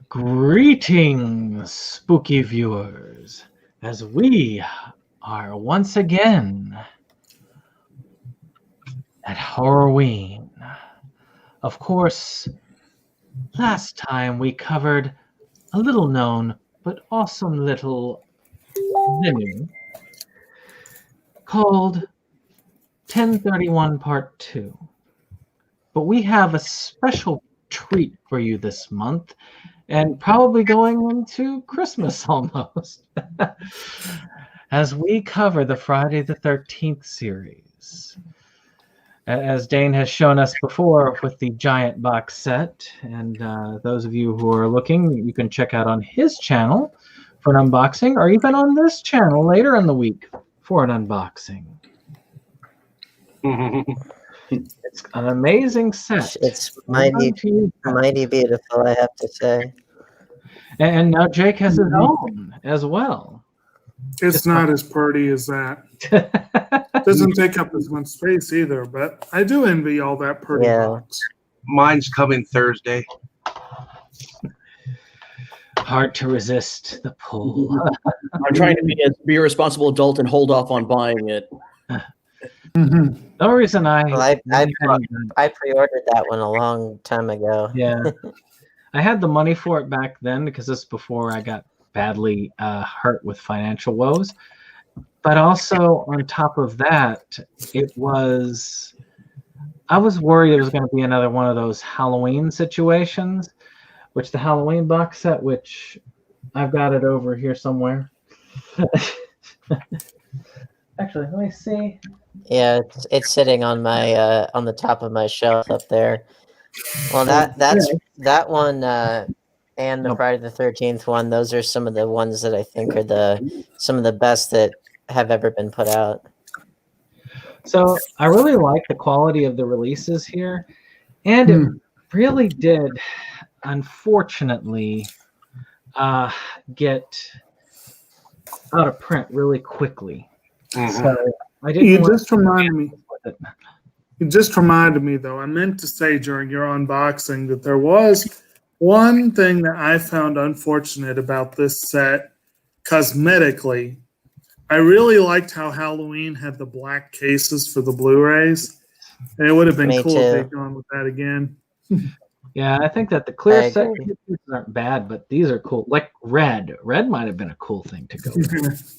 Greetings, spooky viewers, as we are once again at Horrorween. Of course, last time we covered a little known but awesome little venue called 1031 Part 2. But we have a special treat for you this month, and probably going into Christmas almost, as we cover the Friday the 13th series. As Dane has shown us before with the giant box set, and those of you who are looking, you can check out on his channel for an unboxing, or even on this channel later in the week for an unboxing. It's an amazing set. It's mighty beautiful, I have to say. And now Jake has his own as well. It's not as pretty as that. Doesn't take up as much space either, but I do envy all that pretty box. Mine's coming Thursday. Hard to resist the pull. I'm trying to be a responsible adult and hold off on buying it. No reason I pre-ordered that one a long time ago. Yeah. I had the money for it back then because this is before I got badly hurt with financial woes. But also on top of that, I was worried it was going to be another one of those Halloween situations, which the Halloween box set, which I've got it over here somewhere. Actually, let me see. Yeah, it's sitting on my on the top of my shelf up there. Well, that one and the Friday the 13th one. Those are some of the ones that I think are some of the best that have ever been put out. So I really like the quality of the releases here, and it really did, unfortunately, get out of print really quickly. So I didn't. You just reminded me, though. I meant to say during your unboxing that there was one thing that I found unfortunate about this set, cosmetically. I really liked how Halloween had the black cases for the Blu-rays, and it would have been cool if they'd gone with that again. Yeah, I think that the clear set cases aren't bad, but these are cool. Like red. Red might have been a cool thing to go with.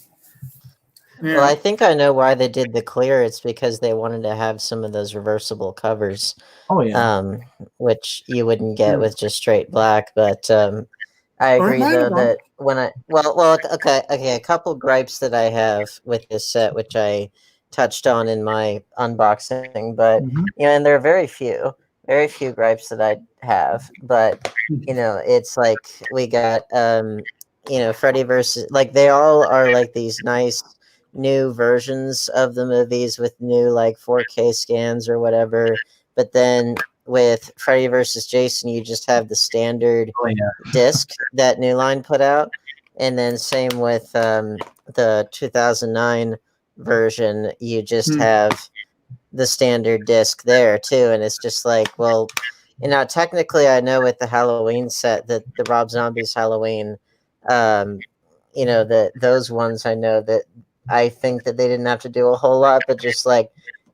Yeah. Well, I think I know why they did the clear. It's because they wanted to have some of those reversible covers. Oh yeah. Which you wouldn't get with just straight black. But I agree though that when a couple gripes that I have with this set, which I touched on in my unboxing, but and there are very few gripes that I have. But it's like we got Freddy versus, like, they all are like these nice new versions of the movies with new like 4K scans or whatever, but then with Freddy versus Jason you just have the standard disc that New Line put out, and then same with the 2009 version, you just have the standard disc there too, and it's just like, well, technically I know with the Halloween set, that the Rob Zombie's Halloween, that those ones, I know that I think that they didn't have to do a whole lot, but just like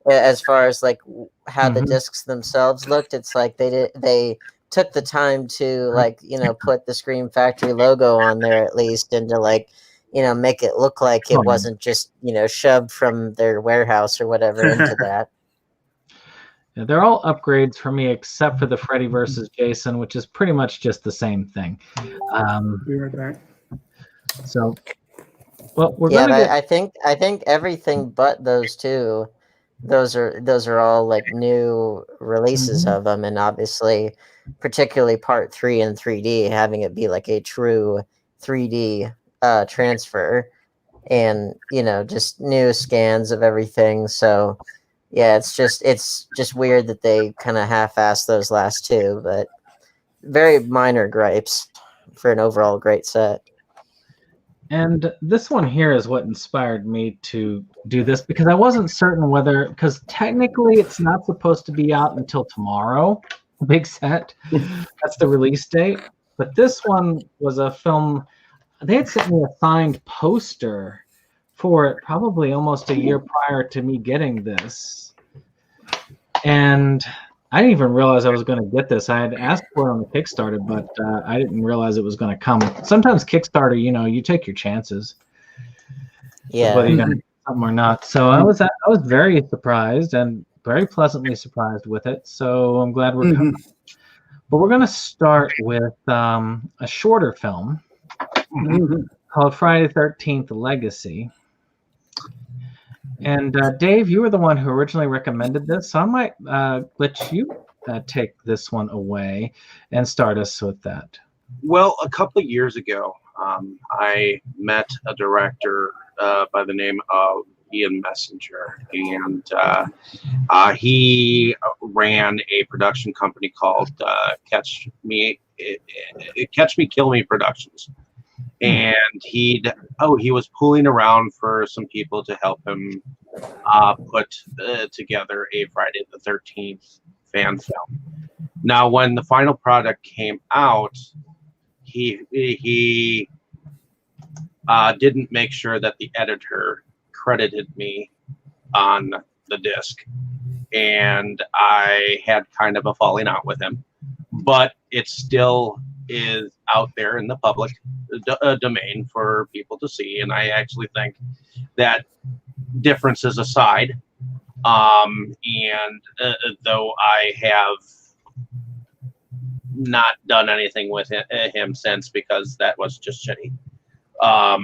as far as like how the discs themselves looked, it's like they took the time to like put the Scream Factory logo on there at least, and to like make it look like it wasn't just shoved from their warehouse or whatever into that. Yeah, they're all upgrades for me except for the Freddy versus Jason, which is pretty much just the same thing. Be right back. So. Well, I think everything but those two, those are all like new releases of them, and obviously, particularly Part 3 and 3D, having it be like a true 3D transfer, and just new scans of everything. So yeah, it's just weird that they kind of half-assed those last two, but very minor gripes for an overall great set. And this one here is what inspired me to do this, because I wasn't certain whether, because technically it's not supposed to be out until tomorrow, big set. That's the release date. But this one was a film. They had sent me a signed poster for it probably almost a year prior to me getting this. And I didn't even realize I was going to get this. I had asked for it on the Kickstarter, but I didn't realize it was going to come. Sometimes Kickstarter, you take your chances. Yeah. Whether you're going to get something or not. So I was very surprised and very pleasantly surprised with it. So I'm glad we're coming. But we're going to start with a shorter film called Friday the 13th Legacy. And Dave, you were the one who originally recommended this, so I might let you take this one away and start us with that. Well, a couple of years ago, I met a director by the name of Ian Messenger, and he ran a production company called Catch Me, Kill Me Productions. And he was pulling around for some people to help him put together a Friday the 13th fan film. Now, when the final product came out, he didn't make sure that the editor credited me on the disc, and I had kind of a falling out with him. But it still is out there in the public domain for people to see, and I actually think that differences aside, and though I have not done anything with him since, because that was just shitty. I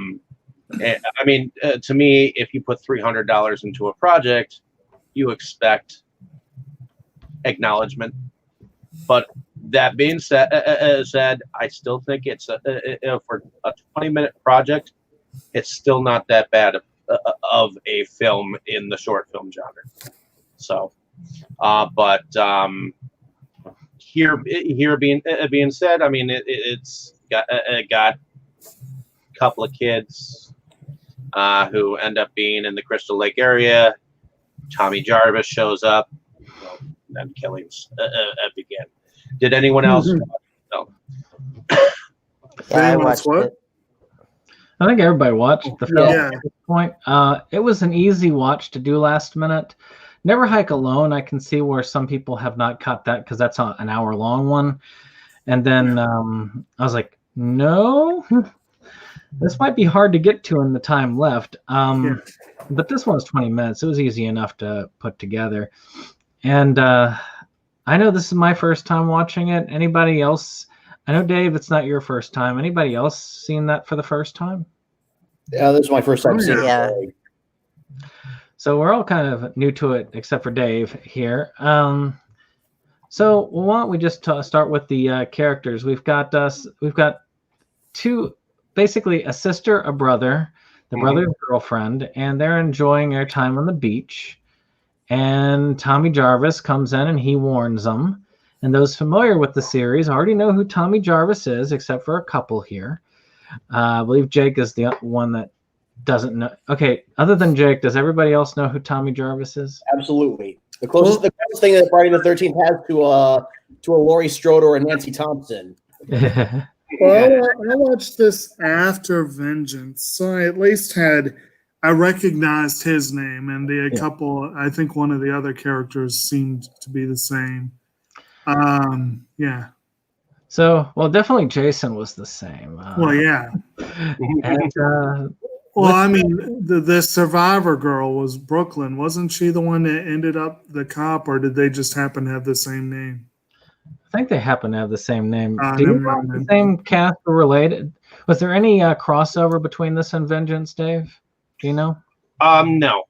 mean, to me, if you put $300 into a project, you expect acknowledgement. But that being said, I still think it's for a 20-minute project, it's still not that bad of a film in the short film genre. So, but here being said, I mean, it's got a couple of kids who end up being in the Crystal Lake area. Tommy Jarvis shows up, and killings begin. Did anyone else? No. Yeah, I watched it. I think everybody watched the film Yeah. at this point. It was an easy watch to do last minute. Never Hike Alone, I can see where some people have not caught that because that's an hour-long one. And then I was like, no, this might be hard to get to in the time left. But this one was 20 minutes. It was easy enough to put together. And I know this is my first time watching it. Anybody else? I know, Dave, it's not your first time. Anybody else seen that for the first time? Yeah, this is my first time seeing Yeah. it. So we're all kind of new to it, except for Dave here. So why don't we just start with the characters? We've got two, basically a sister, a brother, the brother's girlfriend, and they're enjoying their time on the beach. And Tommy Jarvis comes in and he warns them. And those familiar with the series already know who Tommy Jarvis is, except for a couple here. I believe Jake is the one that doesn't know. Okay, other than Jake, does everybody else know who Tommy Jarvis is? Absolutely. The closest thing that Friday the 13th has to a Laurie Strode or a Nancy Thompson. Well, I watched this after Vengeance, so I at least I recognized his name, and couple, I think one of the other characters seemed to be the same. Yeah. So, well, definitely Jason was the same. Well, yeah. And, Well, I mean, the survivor girl was Brooklyn. Wasn't she the one that ended up the cop, or did they just happen to have the same name? I think they happen to have the same name. Do never you know mind the then. same cast or related? Was there any crossover between this and Vengeance, Dave? Do you know? No.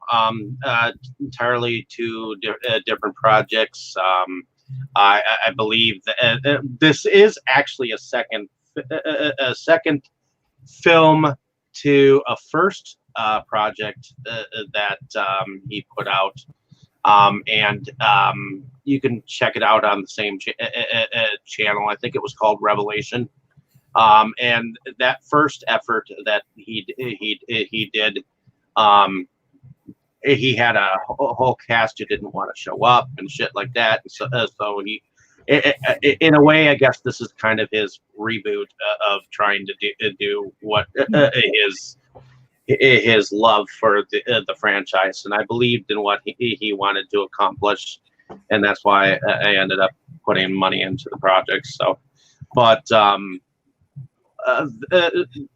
Entirely two different projects. I believe that this is actually a second film to a first project that he put out, and you can check it out on the same channel. I think it was called Revelation, and that first effort that he did, he had a whole cast who didn't want to show up and shit like that, and so he in a way, I guess this is kind of his reboot of trying to do what his love for the franchise, and I believed in what he wanted to accomplish, and that's why I ended up putting money into the project. So, but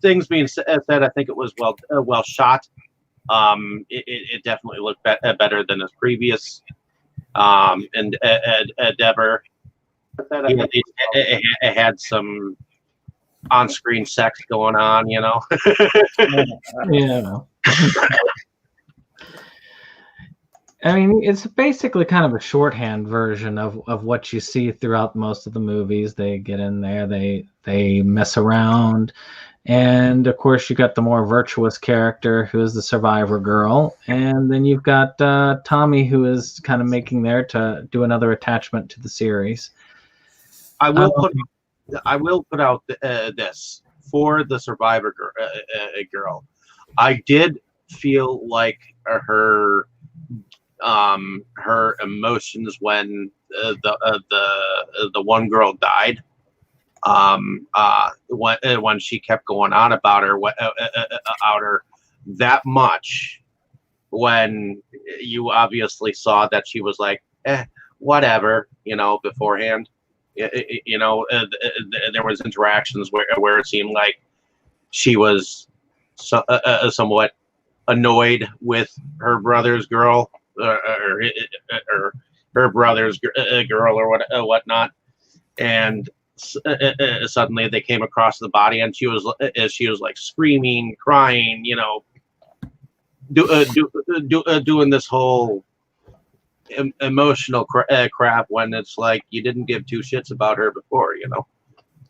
things being said, I think it was well shot. It definitely looked better than his previous endeavor. It had some on-screen sex going on, you know. Yeah. I mean, it's basically kind of a shorthand version of what you see throughout most of the movies. They get in there, they mess around, and of course you got the more virtuous character who is the survivor girl, and then you've got Tommy, who is kind of making there to do another attachment to the series. I will put out this for the survivor girl. I did feel like her emotions when the one girl died. When she kept going on about her that much, when you obviously saw that she was like, whatever, you know, beforehand. You know, there was interactions where it seemed like she was somewhat annoyed with her brother's girl or her brother's girl or whatnot, and suddenly they came across the body, and she was like screaming, crying, you know, doing this whole emotional crap when it's like you didn't give two shits about her before, you know,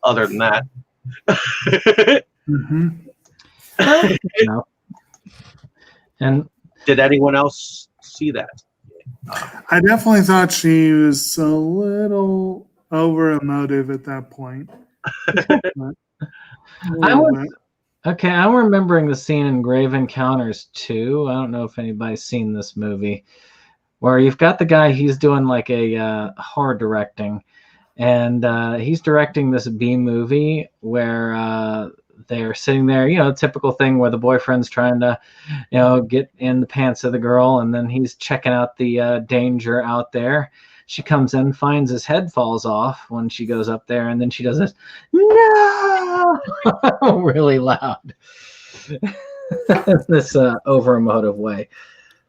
other than that. Mm-hmm. And did anyone else see that? I definitely thought she was a little over emotive at that point. I'm remembering the scene in Grave Encounters 2. I don't know if anybody's seen this movie, where you've got the guy, he's doing like a horror directing, and he's directing this B movie where they're sitting there, you know, typical thing where the boyfriend's trying to, you know, get in the pants of the girl, and then he's checking out the danger out there. She comes in, finds his head falls off when she goes up there, and then she does this, no, really loud, this over emotive way.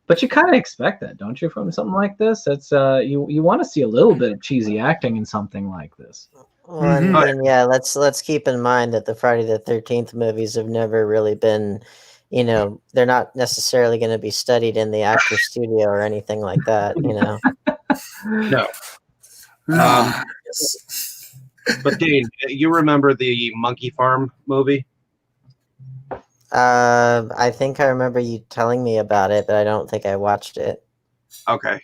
But you kind of expect that, don't you, from something like this? It's you want to see a little bit of cheesy acting in something like this. Well, and yeah, let's keep in mind that the Friday the 13th movies have never really been, you know, they're not necessarily going to be studied in the actor studio or anything like that, you know. No. But Dane, you remember the Monkey Farm movie? I think I remember you telling me about it, but I don't think I watched it. Okay.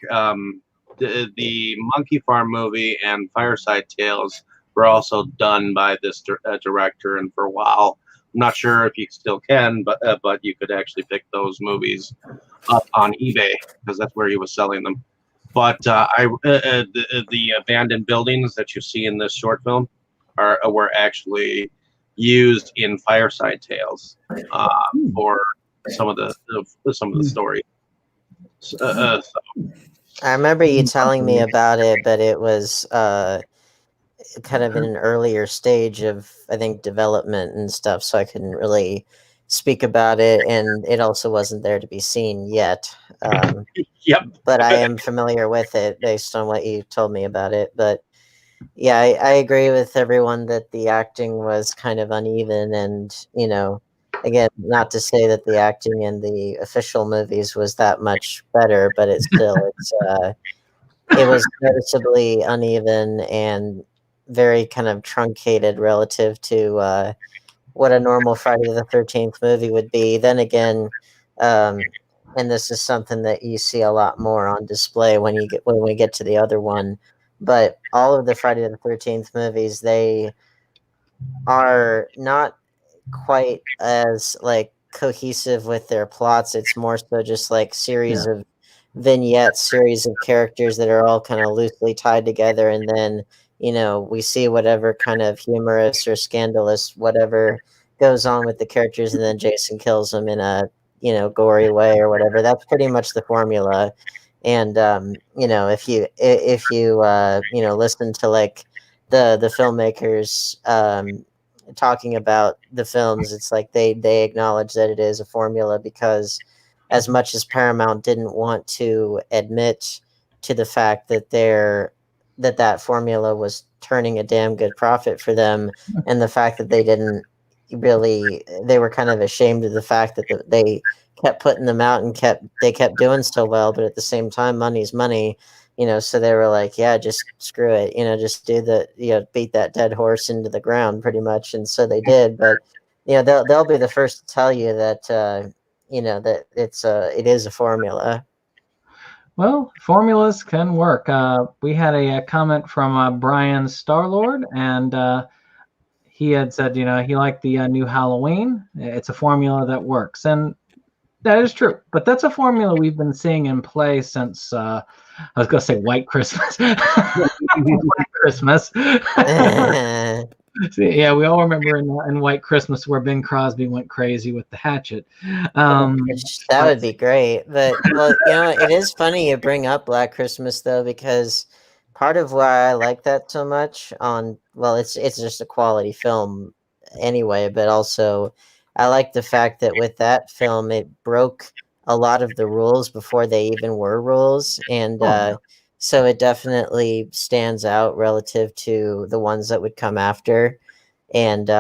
The Monkey Farm movie and Fireside Tales were also done by this director, and for a while, I'm not sure if you still can, but you could actually pick those movies up on eBay because that's where he was selling them. But the abandoned buildings that you see in this short film were actually used in Fireside Tales for some of the story. So. I remember you telling me about it, but it was kind of in an earlier stage of, I think, development and stuff, so I couldn't really speak about it, and it also wasn't there to be seen yet. Yep. But I am familiar with it based on what you told me about it. But yeah, I agree with everyone that the acting was kind of uneven, and, you know, again, not to say that the acting in the official movies was that much better, but it was noticeably uneven and very kind of truncated relative to what a normal Friday the 13th movie would be. Then again, and this is something that you see a lot more on display when we get to the other one. But all of the Friday the 13th movies, they are not quite as like cohesive with their plots. It's more so just like series of vignettes, series of characters that are all kind of loosely tied together, and then, we see whatever kind of humorous or scandalous whatever goes on with the characters, and then Jason kills them in a gory way or whatever. That's pretty much the formula. And if you listen to like the filmmakers talking about the films, it's like they acknowledge that it is a formula, because as much as Paramount didn't want to admit to the fact that that formula was turning a damn good profit for them, and the fact that they were kind of ashamed of the fact that they kept putting them out and they kept doing so well, but at the same time, money's money, so they were like, yeah, just screw it, just do beat that dead horse into the ground pretty much. And so they did. But they'll be the first to tell you that that it is a formula. Well, formulas can work. We had a comment from Brian Starlord, and he had said, he liked the new Halloween. It's a formula that works, and that is true. But that's a formula we've been seeing in play since I was going to say White Christmas. White Christmas. Yeah, we all remember in White Christmas where Bing Crosby went crazy with the hatchet. That would be great. But it is funny you bring up Black Christmas though, because part of why I like that so much it's just a quality film anyway, but also I like the fact that with that film it broke a lot of the rules before they even were rules, and so it definitely stands out relative to the ones that would come after. And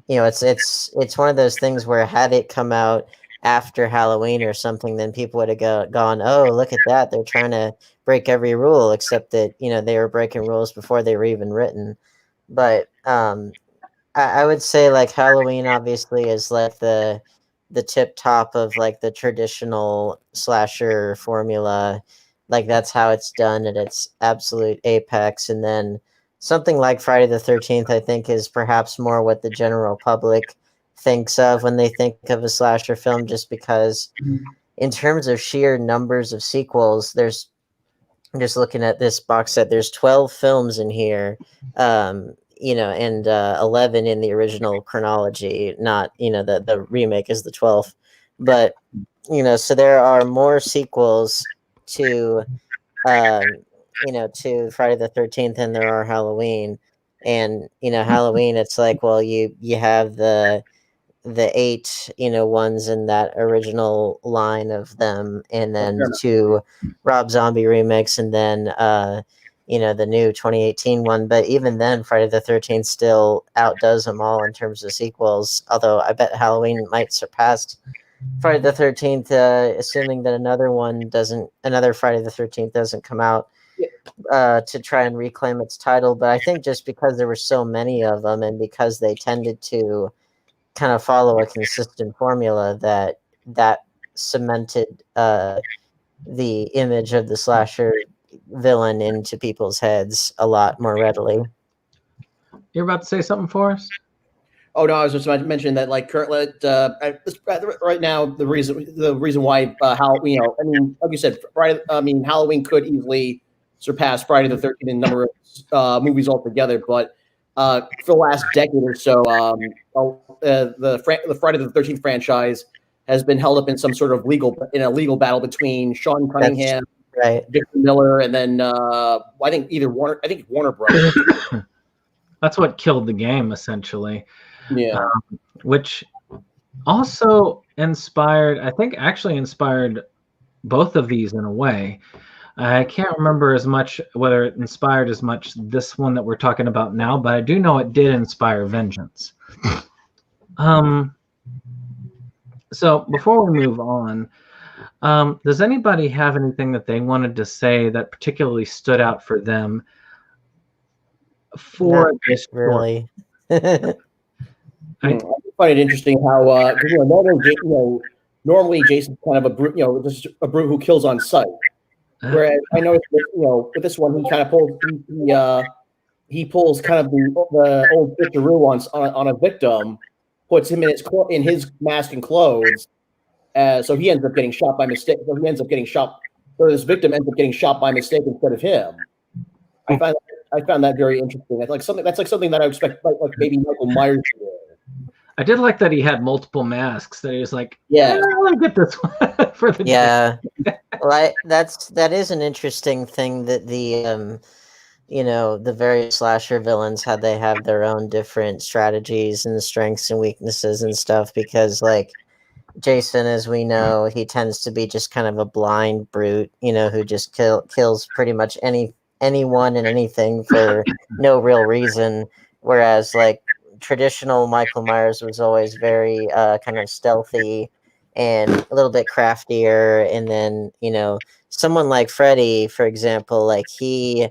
it's one of those things where had it come out after Halloween or something, then people would have gone, oh, look at that, they're trying to break every rule, except that they were breaking rules before they were even written. But I would say like Halloween obviously is like the tip top of like the traditional slasher formula. Like that's how it's done at its absolute apex. And then something like Friday the 13th, I think, is perhaps more what the general public thinks of when they think of a slasher film, just because in terms of sheer numbers of sequels, there's, I'm just looking at this box set, there's 12 films in here, and 11 in the original chronology, not, the remake is the 12th. But, so there are more sequels to to Friday the 13th than there are Halloween. And Halloween, it's like, well, you have the 8 ones in that original line of them, and then 2 Rob Zombie remakes, and then the new 2018 one. But even then, Friday the 13th still outdoes them all in terms of sequels, although I bet Halloween might surpass Friday the 13th, assuming that another Friday the 13th doesn't come out to try and reclaim its title. But I think just because there were so many of them, and because they tended to kind of follow a consistent formula, that cemented the image of the slasher villain into people's heads a lot more readily. You're about to say something for us? Oh no, I was just about to mention that, like, currently, right now, the reason why Halloween, like you said, Halloween could easily surpass Friday the 13th in number of movies altogether. But for the last decade or so, the Friday the 13th franchise has been held up in some sort of legal battle between Sean Cunningham, Victor Miller, and then I think Warner Brothers. That's what killed the game, essentially. Yeah. Which also inspired both of these in a way. I can't remember as much whether it inspired as much this one that we're talking about now, but I do know it did inspire vengeance. So before we move on, does anybody have anything that they wanted to say that particularly stood out for them for this really? I find it interesting how normally Jason's kind of a brute, just a brute who kills on sight. Whereas I know, with this one, he kind of pulls he pulls kind of the old switcheroo on a victim, puts him in his mask and clothes, so he ends up getting shot by mistake. So this victim ends up getting shot by mistake instead of him. I find I found that very interesting. That's like something that I expect like maybe Michael Myers to do. I did like that he had multiple masks. That he was like, Yeah. I'll get this one for the Yeah. Well, that is an interesting thing that the the various slasher villains, how they have their own different strategies and strengths and weaknesses and stuff, because like Jason, as we know, he tends to be just kind of a blind brute, who just kills pretty much anyone and anything for no real reason, whereas like traditional Michael Myers was always very kind of stealthy and a little bit craftier. And then someone like Freddy, for example, like he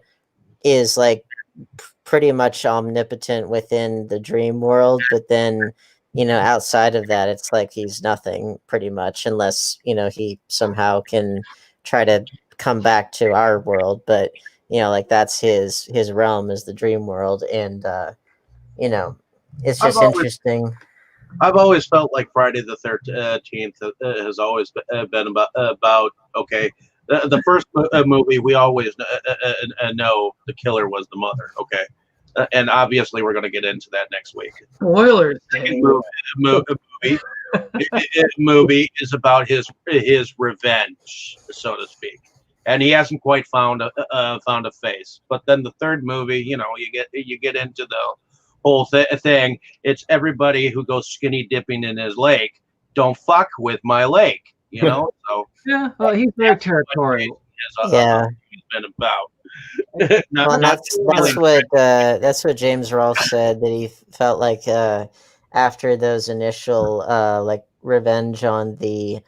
is like pretty much omnipotent within the dream world, but then outside of that it's like he's nothing pretty much, unless he somehow can try to come back to our world. But like that's his realm, is the dream world. And it's just interesting. I've always felt like Friday the 13th has always been about okay. The first movie, we always know the killer was the mother. Okay, and obviously we're going to get into that next week. Spoilers. Movie is about his revenge, so to speak, and he hasn't quite found a face. But then the third movie, you get into the whole thing. It's everybody who goes skinny dipping in his lake. Don't fuck with my lake. So yeah, well, he's very territorial. Yeah, he's been about. Well, that's what James Rolfe said, that he felt like after those initial like revenge on the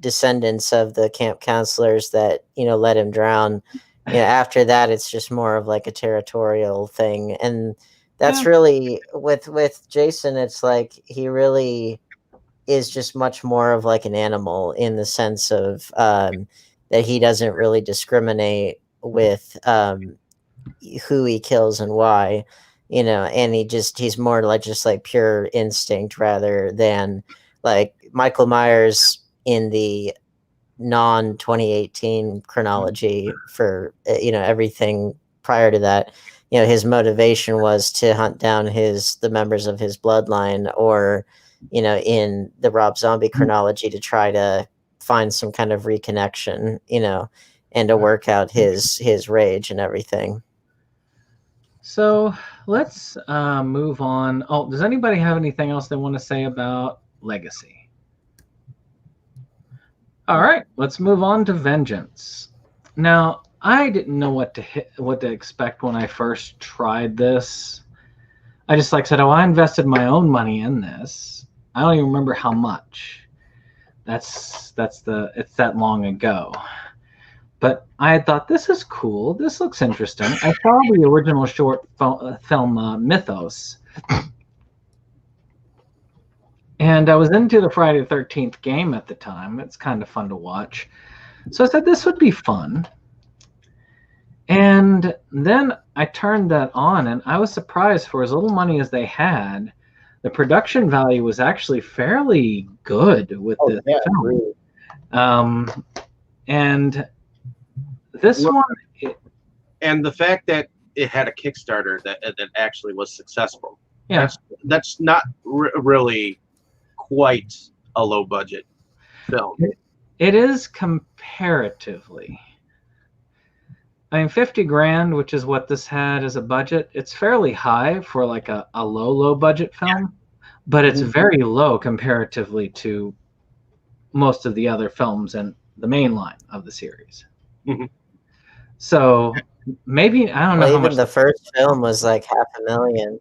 descendants of the camp counselors that let him drown. After that, it's just more of like a territorial thing, and that's really with Jason. It's like he really is just much more of like an animal, in the sense of that he doesn't really discriminate with who he kills and why, and he's more like just like pure instinct, rather than like Michael Myers in the non 2018 chronology. For everything prior to that, his motivation was to hunt down the members of his bloodline, or in the Rob Zombie chronology, to try to find some kind of reconnection, and to work out his rage and everything. So let's move on. Oh, does anybody have anything else they want to say about Legacy? All right, let's move on to Vengeance. Now, I didn't know what to expect when I first tried this. I just said, I invested my own money in this. I don't even remember how much. It's that long ago. But I had thought, this is cool. This looks interesting. I saw the original short film Mythos. And I was into the Friday the 13th game at the time. It's kind of fun to watch. So I said, this would be fun. And then I turned that on, and I was surprised, for as little money as they had, the production value was actually fairly good with this film. And this one... And the fact that it had a Kickstarter that actually was successful. Yeah. That's not really quite a low budget film. It is comparatively. I mean, 50 grand, which is what this had as a budget, it's fairly high for like a low budget film, but it's very low comparatively to most of the other films in the main line of the series. Mm-hmm. So maybe, I don't know how much. The first film was like $500,000.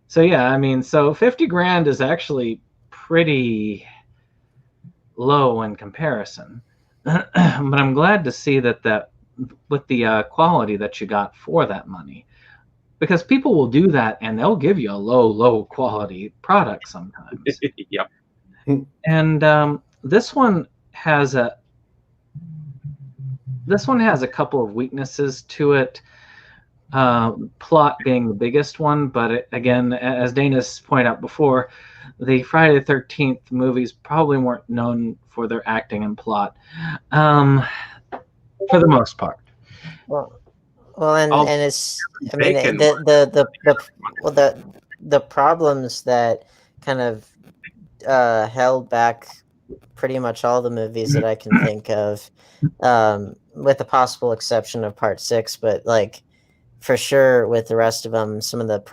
So yeah, I mean, so 50 grand is actually pretty low in comparison. But I'm glad to see that with the quality that you got for that money, because people will do that and they'll give you a low quality product sometimes. Yep. And this one has a couple of weaknesses to it. Plot being the biggest one, but again, as Dana's pointed out before, the Friday the 13th movies probably weren't known for their acting and plot, for the most part. Well, Well, and I'll- it's I they mean can- the problems that kind of held back pretty much all the movies that I can think of, with the possible exception of Part 6, but like for sure with the rest of them, some of the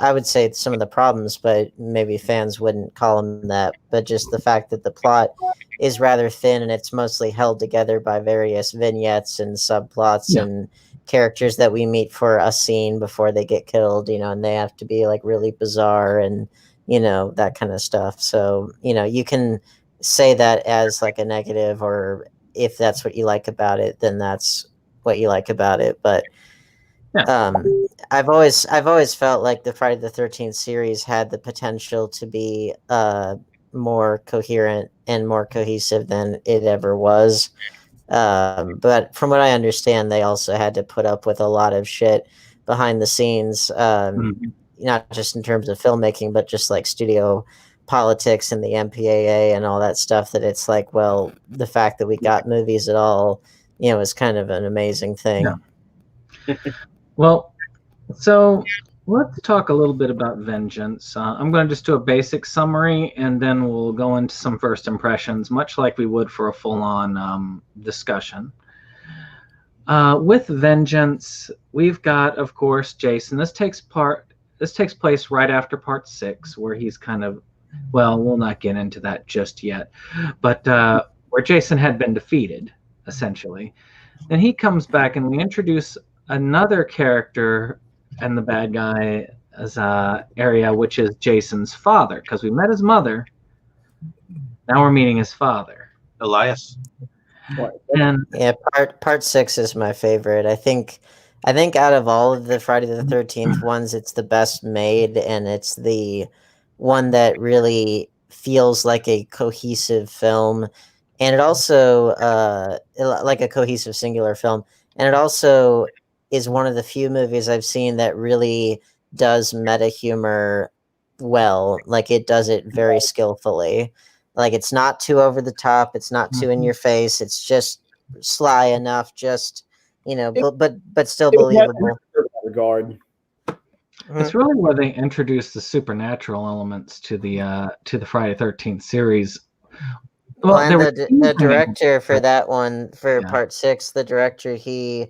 I would say some of the problems, but maybe fans wouldn't call them that. But just the fact that the plot is rather thin and it's mostly held together by various vignettes and subplots and characters that we meet for a scene before they get killed, and they have to be like really bizarre and that kind of stuff. So you can say that as like a negative, or if that's what you like about it, then that's what you like about it. But I've always felt like the Friday the 13th series had the potential to be more coherent and more cohesive than it ever was. But from what I understand, they also had to put up with a lot of shit behind the scenes, not just in terms of filmmaking, but just like studio politics and the MPAA and all that stuff. That it's like, well, the fact that we got movies at all, is kind of an amazing thing. Yeah. Well, so let's talk a little bit about Vengeance. I'm going to just do a basic summary, and then we'll go into some first impressions, much like we would for a full-on discussion. With Vengeance, we've got, of course, Jason. This takes place right after Part 6, where he's kind of, well, we'll not get into that just yet, but where Jason had been defeated, essentially. And he comes back, and we introduce another character and the bad guy as area, which is Jason's father, because we met his mother. Now we're meeting his father, Elias. And yeah, part 6 is my favorite. I think out of all of the Friday the 13th ones, it's the best made, and it's the one that really feels like a cohesive film, and it also like a cohesive singular film, and it also is one of the few movies I've seen that really does meta humor well. Like it does it very skillfully. Like it's not too over the top. It's not too in your face. It's just sly enough, just but still believable. Regard. it's really where they introduce the supernatural elements to the Friday the 13th series. Well, and the director for that one, for Part 6, the director, he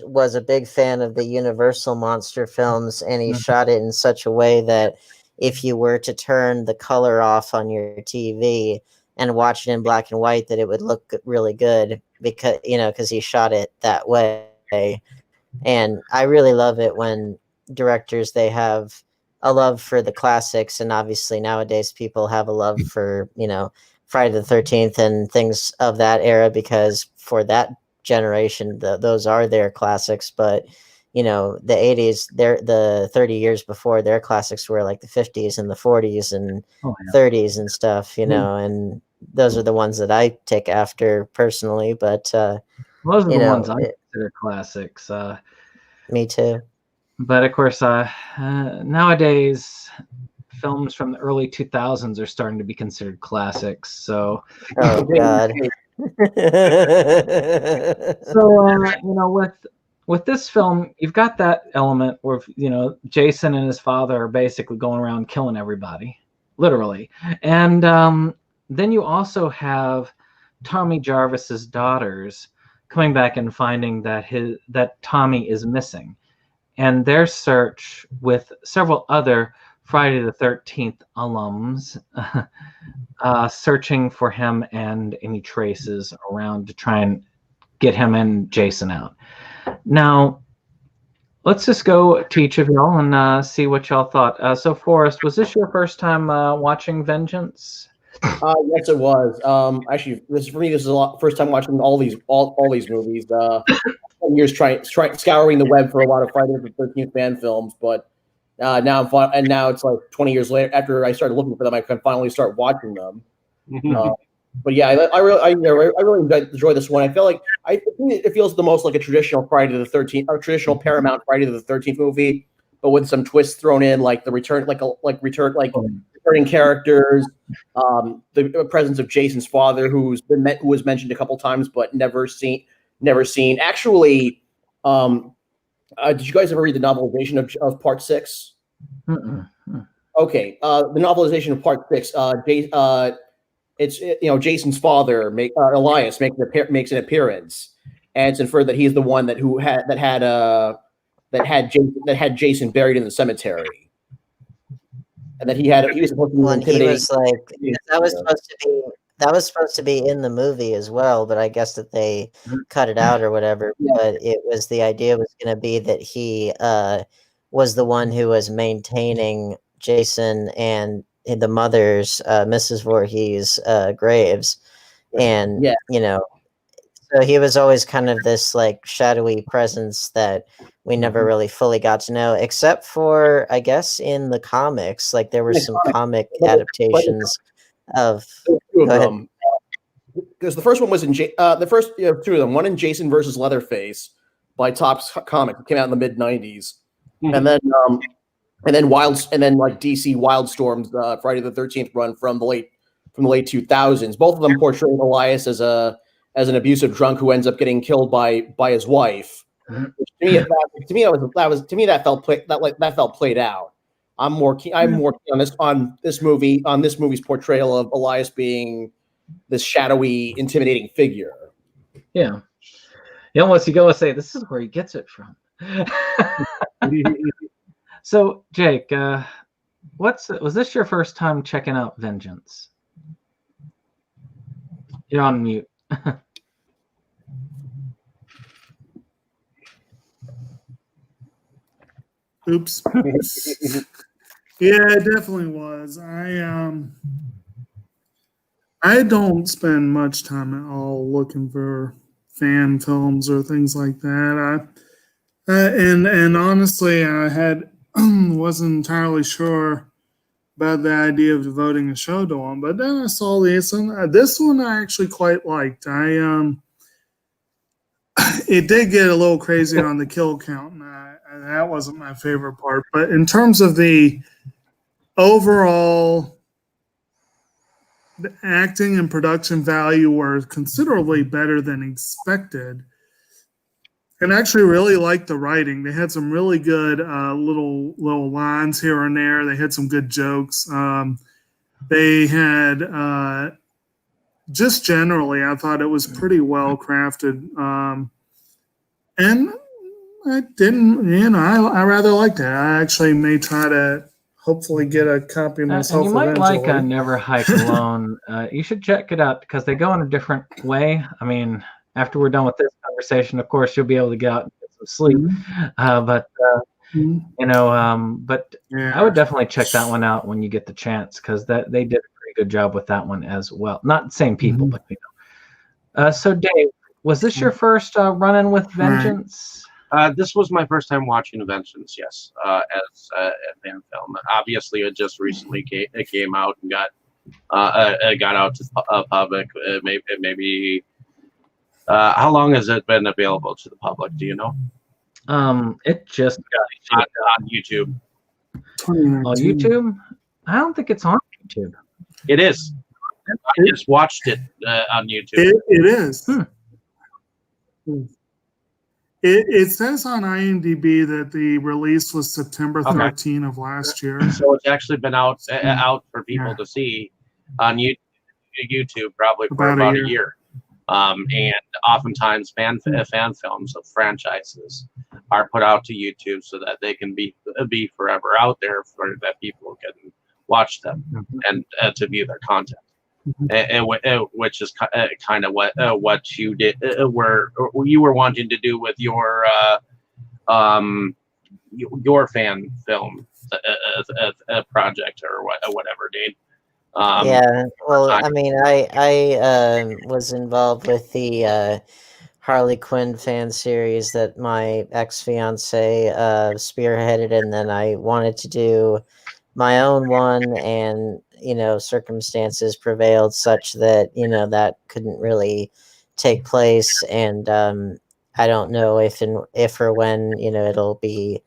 was a big fan of the Universal monster films, and he shot it in such a way that if you were to turn the color off on your TV and watch it in black and white, that it would look really good because he shot it that way. And I really love it when directors, they have a love for the classics, and obviously nowadays people have a love for Friday the 13th and things of that era, because for that generation, those are their classics. But the 80s, the 30 years before, their classics were like the 50s and the 40s and 30s and stuff, and those are the ones that I take after personally. But those are the ones I consider classics. Me too. But of course, nowadays, films from the early 2000s are starting to be considered classics. So, oh god. So with this film, you've got that element where Jason and his father are basically going around killing everybody, literally, and then you also have Tommy Jarvis's daughters coming back and finding that Tommy is missing, and their search with several other Friday the 13th alums searching for him and any traces around to try and get him and Jason out. Now, let's just go to each of y'all and see what y'all thought. So, Forrest, was this your first time watching Vengeance? Yes, it was. Actually, this is first time watching all these movies. 10 years trying scouring the web for a lot of Friday the 13th fan films, but now it's like 20 years later, after I started looking for them, I can finally start watching them. But yeah, I really enjoy this one. I feel like it feels the most like a traditional Friday the 13th, or traditional Paramount Friday the 13th movie, but with some twists thrown in, like the return, returning characters, the presence of Jason's father, who was mentioned a couple times but never seen. Actually, Did you guys ever read the novelization of Part 6? Mm-mm. Okay, the novelization of Part 6. It's Jason's father, Elias, makes an appearance, and it's inferred that he's the one that had Jason buried in the cemetery, and that he was supposed to be When he intimidating. was like that was supposed to be in the movie as well, but I guess that they cut it out or whatever. Yeah. But the idea was going to be that he was the one who was maintaining Jason and the mother's Mrs. Voorhees graves, and so he was always kind of this like shadowy presence that we never really fully got to know, except for I guess in the comics, like there were some comic adaptations of. Two of them. Because the first one was in the first two of them. One in Jason versus Leatherface by Topps Comic. It came out in the mid '90s, and then like DC Wildstorm's Friday the 13th run from the late 2000s. Both of them portrayed Elias as an abusive drunk who ends up getting killed by his wife. To me, that felt played out. I'm more keen on this movie's portrayal of Elias being this shadowy, intimidating figure. Yeah. Unless you go and say, this is where he gets it from. So, Jake, was this your first time checking out Vengeance? You're on mute. Oops. Yeah, it definitely was. I don't spend much time at all looking for fan films or things like that. And honestly, I wasn't entirely sure about the idea of devoting a show to them. But then I saw this one I actually quite liked. It did get a little crazy on the kill count, and that wasn't my favorite part. But in terms of the overall, the acting and production value were considerably better than expected. And actually really liked the writing. They had some really good little lines here and there. They had some good jokes. They had just generally, I thought it was pretty well crafted. And I didn't, I rather liked it. I actually may try to hopefully get a copy myself. And you might eventually. like Never Hike Alone. You should check it out because they go in a different way. I mean, after we're done with this conversation, of course, you'll be able to get out and get some sleep. But I would definitely check that one out when you get the chance because they did a pretty good job with that one as well. Not the same people, but So, Dave, was this your first run-in with Vengeance? This was my first time watching Vengeance, yes, as a fan film. Obviously, it just recently came out and got out to public. Maybe how long has it been available to the public? Do you know? It just got on YouTube. On YouTube? I don't think it's on YouTube. It is. I just watched it on YouTube. It is. It says on IMDb that the release was September 13 of last year. So it's actually been out for people to see on YouTube probably for about a year. And oftentimes fan films of franchises are put out to YouTube so that they can be forever out there for that people can watch them and to view their content. And which is kind of what you did, you were wanting to do with your fan film project or whatever, Dane. Yeah, well, I mean, I was involved with the Harley Quinn fan series that my ex-fiance spearheaded, and then I wanted to do my own one, and circumstances prevailed such that that couldn't really take place, and I don't know if or when it'll be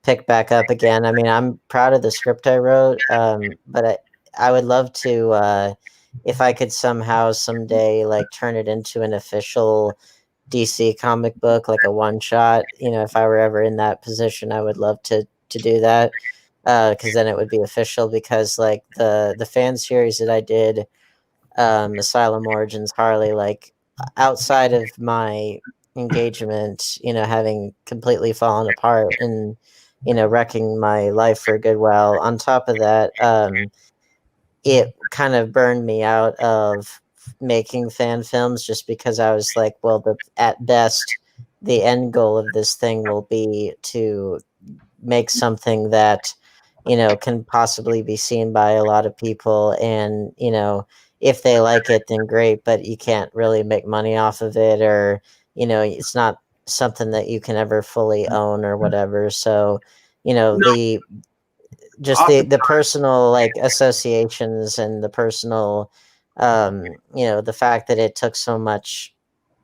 picked back up again. I mean, I'm proud of the script I wrote, but I would love to if I could somehow someday like turn it into an official DC comic book, like a one shot. If I were ever in that position, I would love to do that, because then it would be official. Because like the fan series that I did, Asylum Origins Harley, like outside of my engagement, having completely fallen apart and wrecking my life for a good while. On top of that, it kind of burned me out of making fan films, just because I was like, well, at best, the end goal of this thing will be to make something that can possibly be seen by a lot of people, and if they like it, then great, but you can't really make money off of it, or it's not something that you can ever fully own or whatever. So the the personal like associations, and the personal the fact that it took so much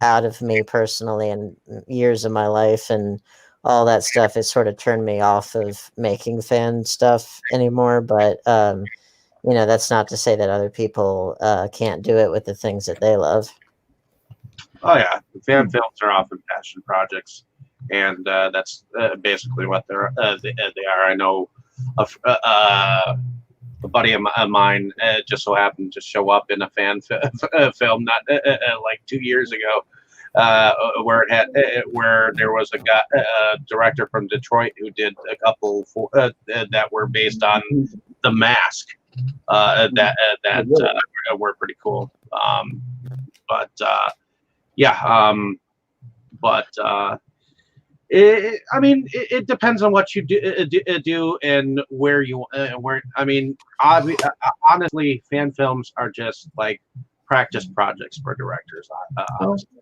out of me personally, and years of my life and all that stuff, it sort of turned me off of making fan stuff anymore. But that's not to say that other people can't do it with the things that they love. Oh yeah, fan films are often passion projects, and that's basically what they are. I know a buddy of mine just so happened to show up in a fan film not like 2 years ago, where there was a director from Detroit who did a couple that were based on The Mask, that were pretty cool. It depends on what you do and where you where. I mean, honestly, fan films are just like practice projects for directors. Honestly.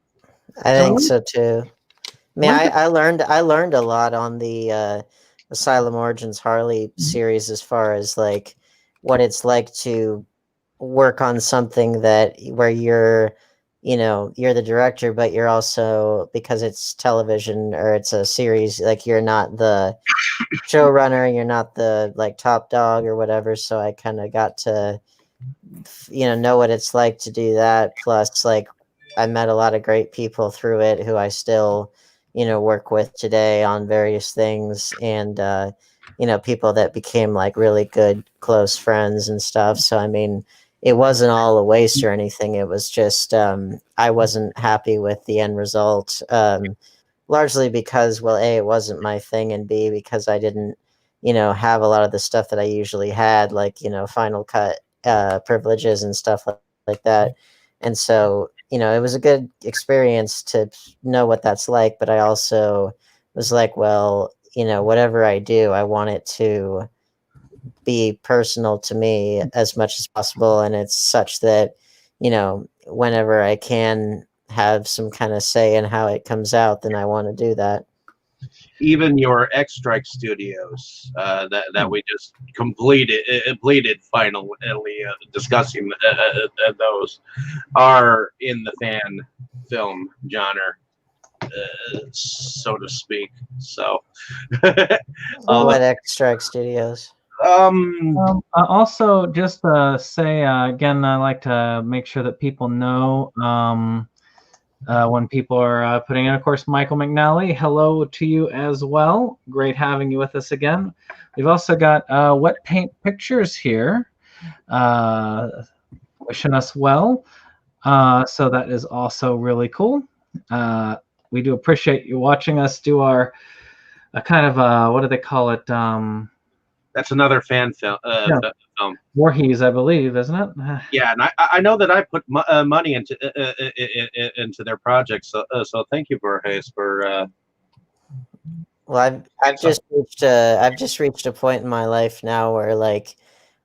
I think so too. I mean, I learned a lot on the Asylum Origins Harley series, as far as like what it's like to work on something where you're the director, but you're also, because it's television or it's a series, like you're not the showrunner, you're not the like top dog or whatever. So I kind of got to know what it's like to do that. Plus, like, I met a lot of great people through it who I still work with today on various things, and people that became like really good close friends and stuff. So I mean, it wasn't all a waste or anything. It was just I wasn't happy with the end result, largely because, well, A, it wasn't my thing, and B, because I didn't have a lot of the stuff that I usually had, like Final Cut privileges and stuff like that. And so it was a good experience to know what that's like, but I also was like, well, whatever I do, I want it to be personal to me as much as possible, and it's such that whenever I can have some kind of say in how it comes out, then I want to do that. Even your X-Strike Studios that we just completed finally discussing those are in the fan film genre, so to speak. So what X-Strike Studios? Also, just say again, I like to make sure that people know when people are putting in. Of course, Michael McNally, hello to you as well. Great having you with us again. We've also got Wet Paint Pictures here, wishing us well. So that is also really cool. We do appreciate you watching us do our kind of what do they call it? That's another fan film. Film. Voorhees, I believe, isn't it? Yeah, and I know that I put money into their projects. So thank you, Voorhees, for. Well, I've just reached a point in my life now where, like,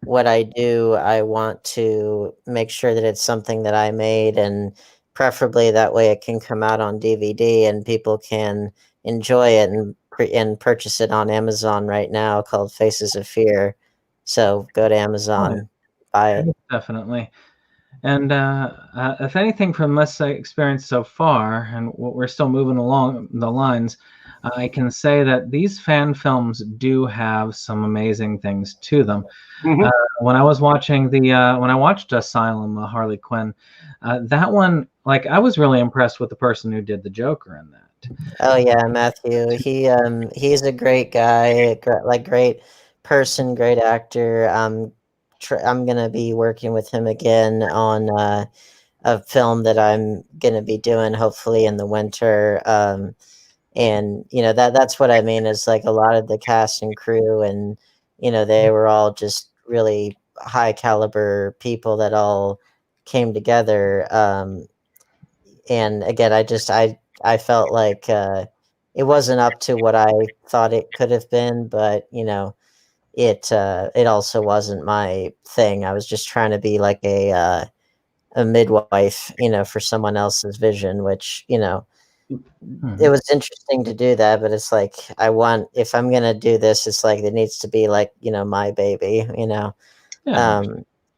what I do, I want to make sure that it's something that I made, and preferably that way it can come out on DVD and people can enjoy it and purchase it on Amazon right now, called Faces of Fear. So go to Amazon, buy it. Definitely. And if anything from this experience so far, and we're still moving along the lines, I can say that these fan films do have some amazing things to them. Mhm. When I was watching when I watched Asylum, Harley Quinn, that one, like, I was really impressed with the person who did the Joker in that. Oh yeah, Matthew. He's a great guy, great person, great actor. I'm gonna be working with him again on a film that I'm gonna be doing hopefully in the winter. And that's what I mean is like a lot of the cast and crew, and they were all just really high caliber people that all came together. And again, I felt like it wasn't up to what I thought it could have been, but it also wasn't my thing. I was just trying to be like a midwife, for someone else's vision, which it was interesting to do that, but it's like if I'm gonna do this, it's like it needs to be like my baby. Yeah.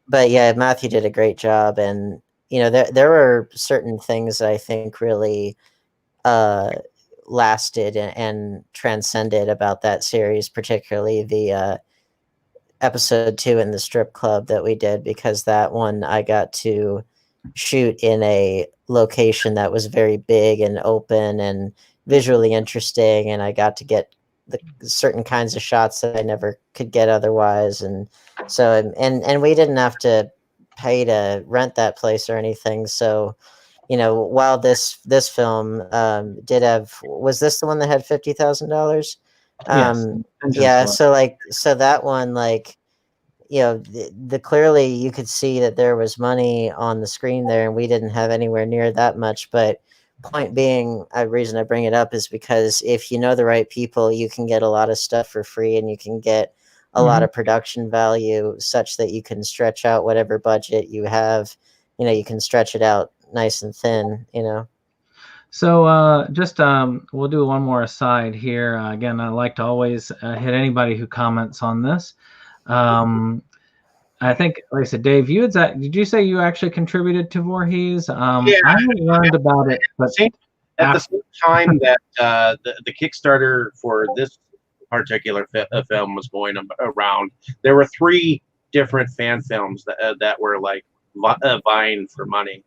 But yeah, Matthew did a great job, and there were certain things that I think really uh lasted and transcended about that series, particularly the episode 2 in the strip club that we did, because that one I got to shoot in a location that was very big and open and visually interesting, and I got to get the certain kinds of shots that I never could get otherwise. And so and we didn't have to pay to rent that place or anything. So while this film did have, was this the one that had $50,000? Yes. Yeah, so that one, like, the clearly you could see that there was money on the screen there, and we didn't have anywhere near that much. But point being, a reason I bring it up is because if you know the right people, you can get a lot of stuff for free, and you can get a lot of production value such that you can stretch out whatever budget you have. You can stretch it out nice and thin. So just we'll do one more aside here. Again, I like to always hit anybody who comments on this. I think, like I said, Dave, did you say you actually contributed to Voorhees? Yeah. I haven't learned about it, but At the same time that the Kickstarter for this particular film was going around, there were 3 different fan films that were like vying for money,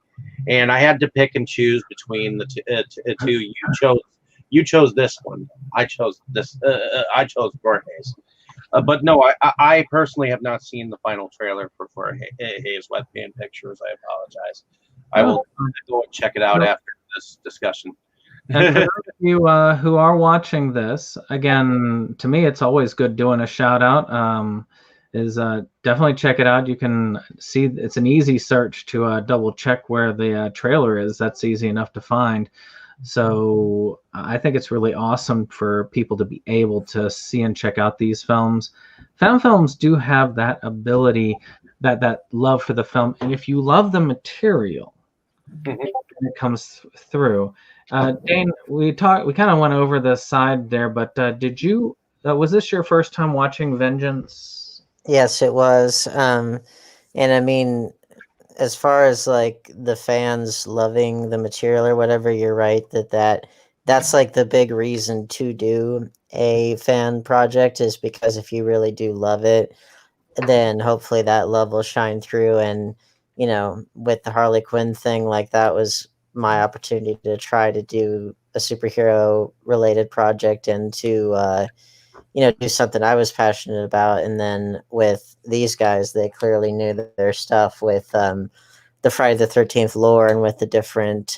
and I had to pick and choose between the two. You chose this one. I chose this. I chose Voorhees. But no, I personally have not seen the final trailer for Hayes Webpan Pictures. I apologize. I will go and check it out after this discussion. And for those of you who are watching this, again, to me, it's always good doing a shout out. Definitely check it out. You can see it's an easy search to double check where the trailer is. That's easy enough to find. So I think it's really awesome for people to be able to see and check out these films. Fan films do have that ability, that love for the film, and if you love the material, it comes through. Dane, we kind of went over the side there, but did you? Was this your first time watching Vengeance? Yes, it was. And I mean, as far as like the fans loving the material or whatever, you're right that's like the big reason to do a fan project, is because if you really do love it, then hopefully that love will shine through. And with the Harley Quinn thing, like, that was my opportunity to try to do a superhero related project and to do something I was passionate about. And then with these guys, they clearly knew their stuff with the Friday the 13th lore, and with the different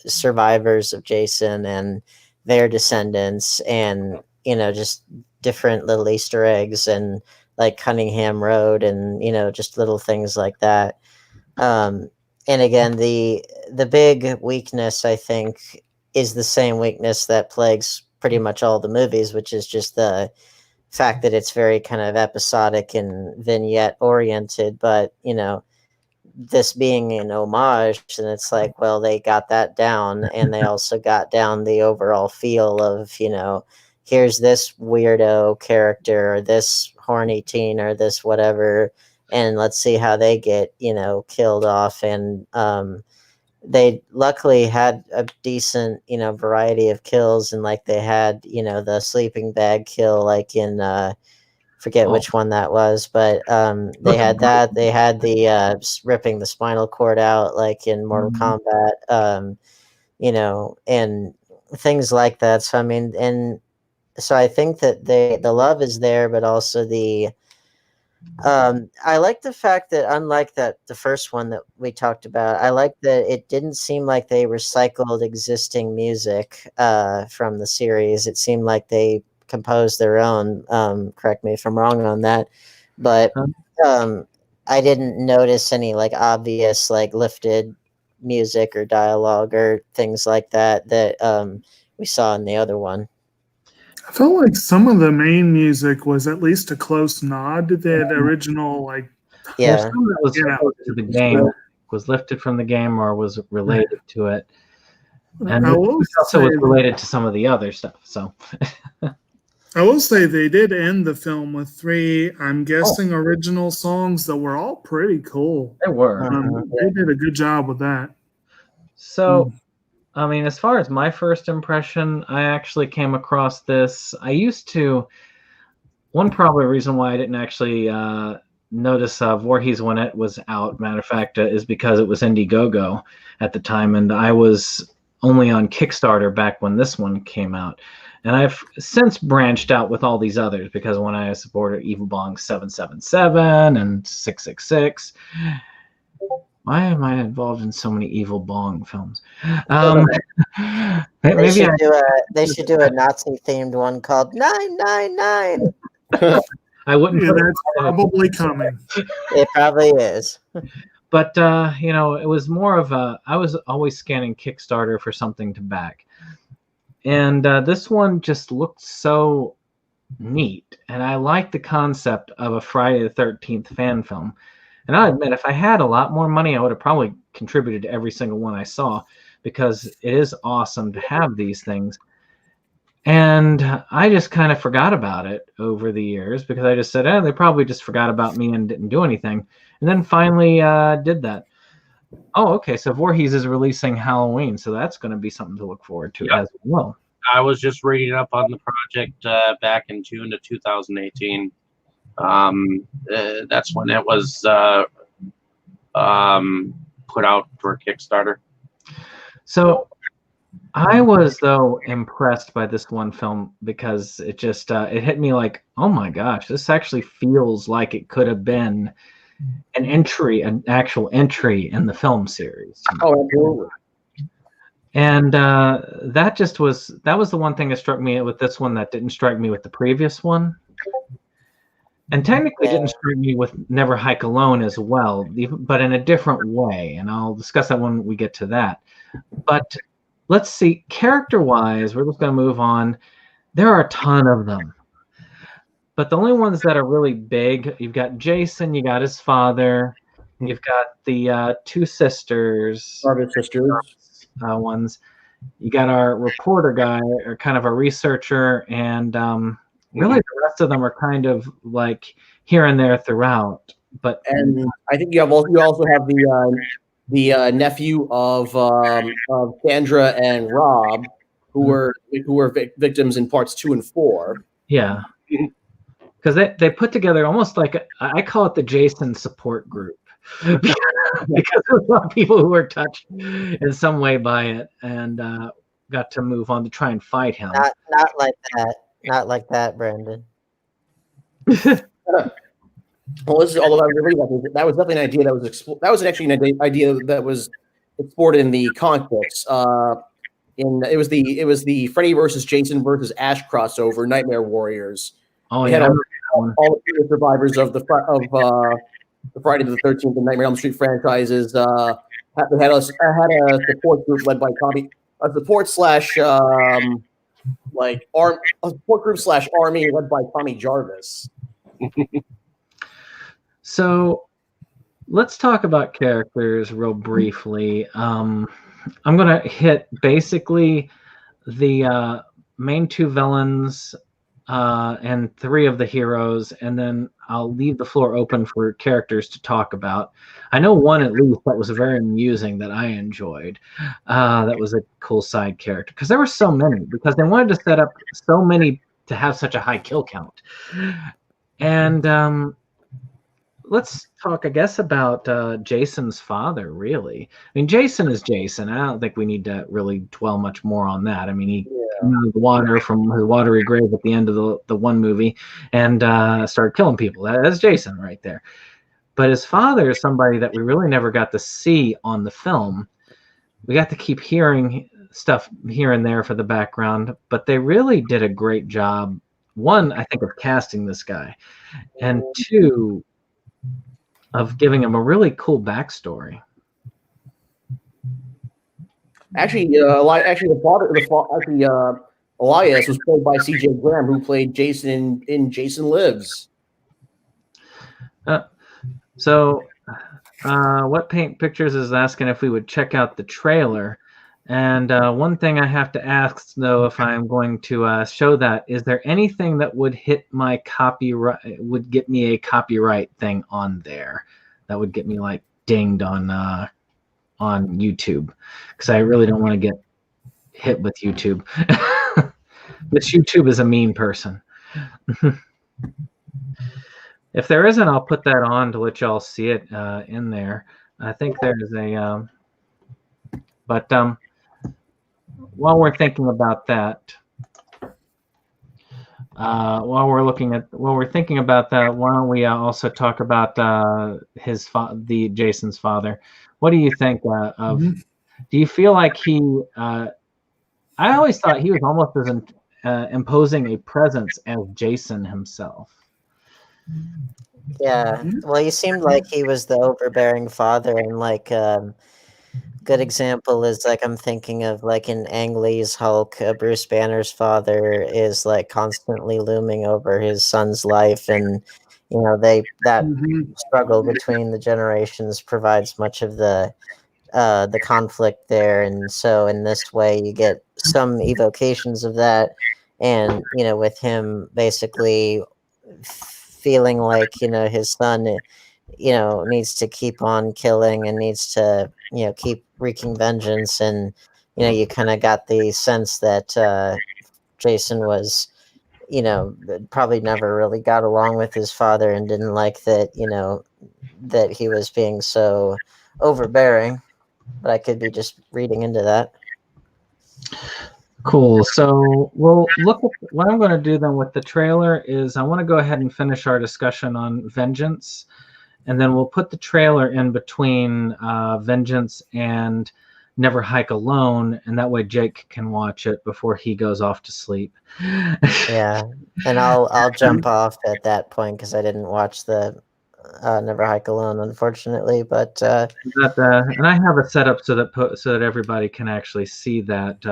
survivors of Jason and their descendants, and just different little Easter eggs, and like Cunningham Road, and just little things like that. And again, the big weakness, I think, is the same weakness that plagues pretty much all the movies, which is just the fact that it's very kind of episodic and vignette oriented. But this being an homage, and it's like, well, they got that down, and they also got down the overall feel of here's this weirdo character, or this horny teen, or this whatever, and let's see how they get killed off. And they luckily had a decent, variety of kills, and like they had, the sleeping bag kill, like in forget which one that was, but they had that. They had the ripping the spinal cord out, like in Mortal Kombat, and things like that. So I mean, and so I think that the love is there, but also I like the fact that, unlike the first one that we talked about, I like that it didn't seem like they recycled existing music from the series. It seemed like they composed their own. Correct me if I'm wrong on that, but I didn't notice any like obvious like lifted music or dialogue or things like that we saw in the other one. I felt like some of the main music was at least a close nod to that original, like, Yeah, some that was to the game, was lifted from the game or was related to it, and I will also was related to some of the other stuff. So I will say they did end the film with 3, I'm guessing, original songs that were all pretty cool. they were. They did a good job with that. So, I mean, as far as my first impression, I actually came across this. I used to. One probably reason why I didn't actually notice Voorhees when it was out, matter of fact, is because it was Indiegogo at the time, and I was only on Kickstarter back when this one came out. And I've since branched out with all these others, because when I supported Evil Bong 777 and 666. Why am I involved in so many Evil Bong films? They should do a Nazi themed one called 999. I wouldn't. Yeah, that's probably coming. It probably is. But it was more of I was always scanning Kickstarter for something to back, and this one just looked so neat, and I liked the concept of a Friday the 13th fan film. And I admit, if I had a lot more money, I would have probably contributed to every single one I saw, because it is awesome to have these things. And I just kind of forgot about it over the years, because I just said, they probably just forgot about me and didn't do anything. And then finally did that. Oh, okay, so Voorhees is releasing Halloween, so that's going to be something to look forward to as well. I was just reading up on the project back in June of 2018. That's when it was put out for Kickstarter. So I was, though, impressed by this one film, because it just it hit me like, oh my gosh, this actually feels like it could have been an actual entry in the film series. Oh, absolutely. And that was the one thing that struck me with this one that didn't strike me with the previous one. And technically didn't strike me with Never Hike Alone as well, but in a different way. And I'll discuss that when we get to that. But let's see, character-wise, we're just going to move on. There are a ton of them. But the only ones that are really big, you've got Jason, you got his father, you've got the 2 sisters. Jarvis sisters. Ones. You got our reporter guy, or kind of a researcher, and really the rest of them are kind of like here and there throughout. And I think you also have the nephew of Sandra and Rob, who were victims in parts 2 and 4. Yeah, because they put together almost like I call it the Jason support group. Because there were people who were touched in some way by it, and got to move on to try and fight him. Not like that. Not like that, Brandon. Well, this is all about that was definitely an idea that was that was actually an idea that was explored in the comic books. It was the Freddy versus Jason versus Ash crossover, Nightmare Warriors. Oh, they yeah. had all the survivors of the Friday the 13th and Nightmare on Elm Street franchises. Had a support group led by Tommy, a support group / army led by Tommy Jarvis. So let's talk about characters real briefly. I'm going to hit basically the main 2 villains and 3 of the heroes, and then I'll leave the floor open for characters to talk about. I know one at least that was very amusing that I enjoyed. That was a cool side character because there were so many, because they wanted to set up so many to have such a high kill count. And let's talk, I guess, about Jason's father, really. I mean, Jason is Jason. I don't think we need to really dwell much more on that. I mean, he came out of the water from his watery grave at the end of the one movie and started killing people. That's Jason right there. But his father is somebody that we really never got to see on the film. We got to keep hearing stuff here and there for the background, but they really did a great job. One, I think, of casting this guy, and 2, of giving him a really cool backstory. Actually, Elias was played by C.J. Graham, who played Jason in Jason Lives. So, What Paint Pictures is asking if we would check out the trailer. And one thing I have to ask, though, if I'm going to show that, is there anything that would hit my copyright, would get me a copyright thing on there that would get me like dinged on YouTube? Because I really don't want to get hit with YouTube. This YouTube is a mean person. If there isn't, I'll put that on to let y'all see it in there. I think there's a, but while we're thinking about that, while we're thinking about that, why don't we also talk about Jason's father? What do you think of? Do you feel like he? I always thought he was almost as imposing a presence as Jason himself. Yeah, well, he seemed like he was the overbearing father, and like good example is like I'm thinking of like in Ang Lee's Hulk, Bruce Banner's father is like constantly looming over his son's life, and you know that struggle between the generations provides much of the conflict there, and so in this way you get some evocations of that, and you know with him basically feeling like his son needs to keep on killing and needs to keep wreaking vengeance, and you kind of got the sense that Jason was probably never really got along with his father and didn't like that that he was being so overbearing, but I could be just reading into that. Cool. So we'll look at what I'm going to do then with the trailer is I want to go ahead and finish our discussion on Vengeance, and then we'll put the trailer in between Vengeance and Never Hike Alone, and that way Jake can watch it before he goes off to sleep. Yeah, and I'll jump off at that point because I didn't watch the Never Hike Alone, unfortunately. But and I have it set up so that everybody can actually see that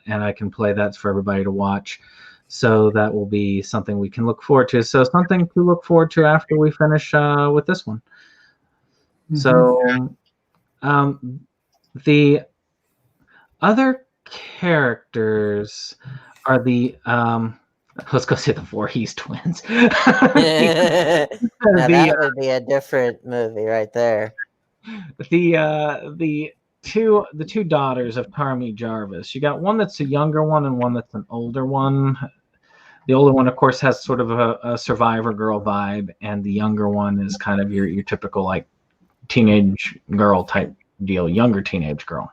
and I can play that for everybody to watch. So that will be something we can look forward to. So something to look forward to after we finish with this one. So the other characters are the let's go see the Voorhees twins. Now that would be a different movie right there. The two daughters of Carmi Jarvis. You got one that's a younger one and one that's an older one. The older one, of course, has sort of a survivor girl vibe, and the younger one is kind of your typical like teenage girl type deal, younger teenage girl.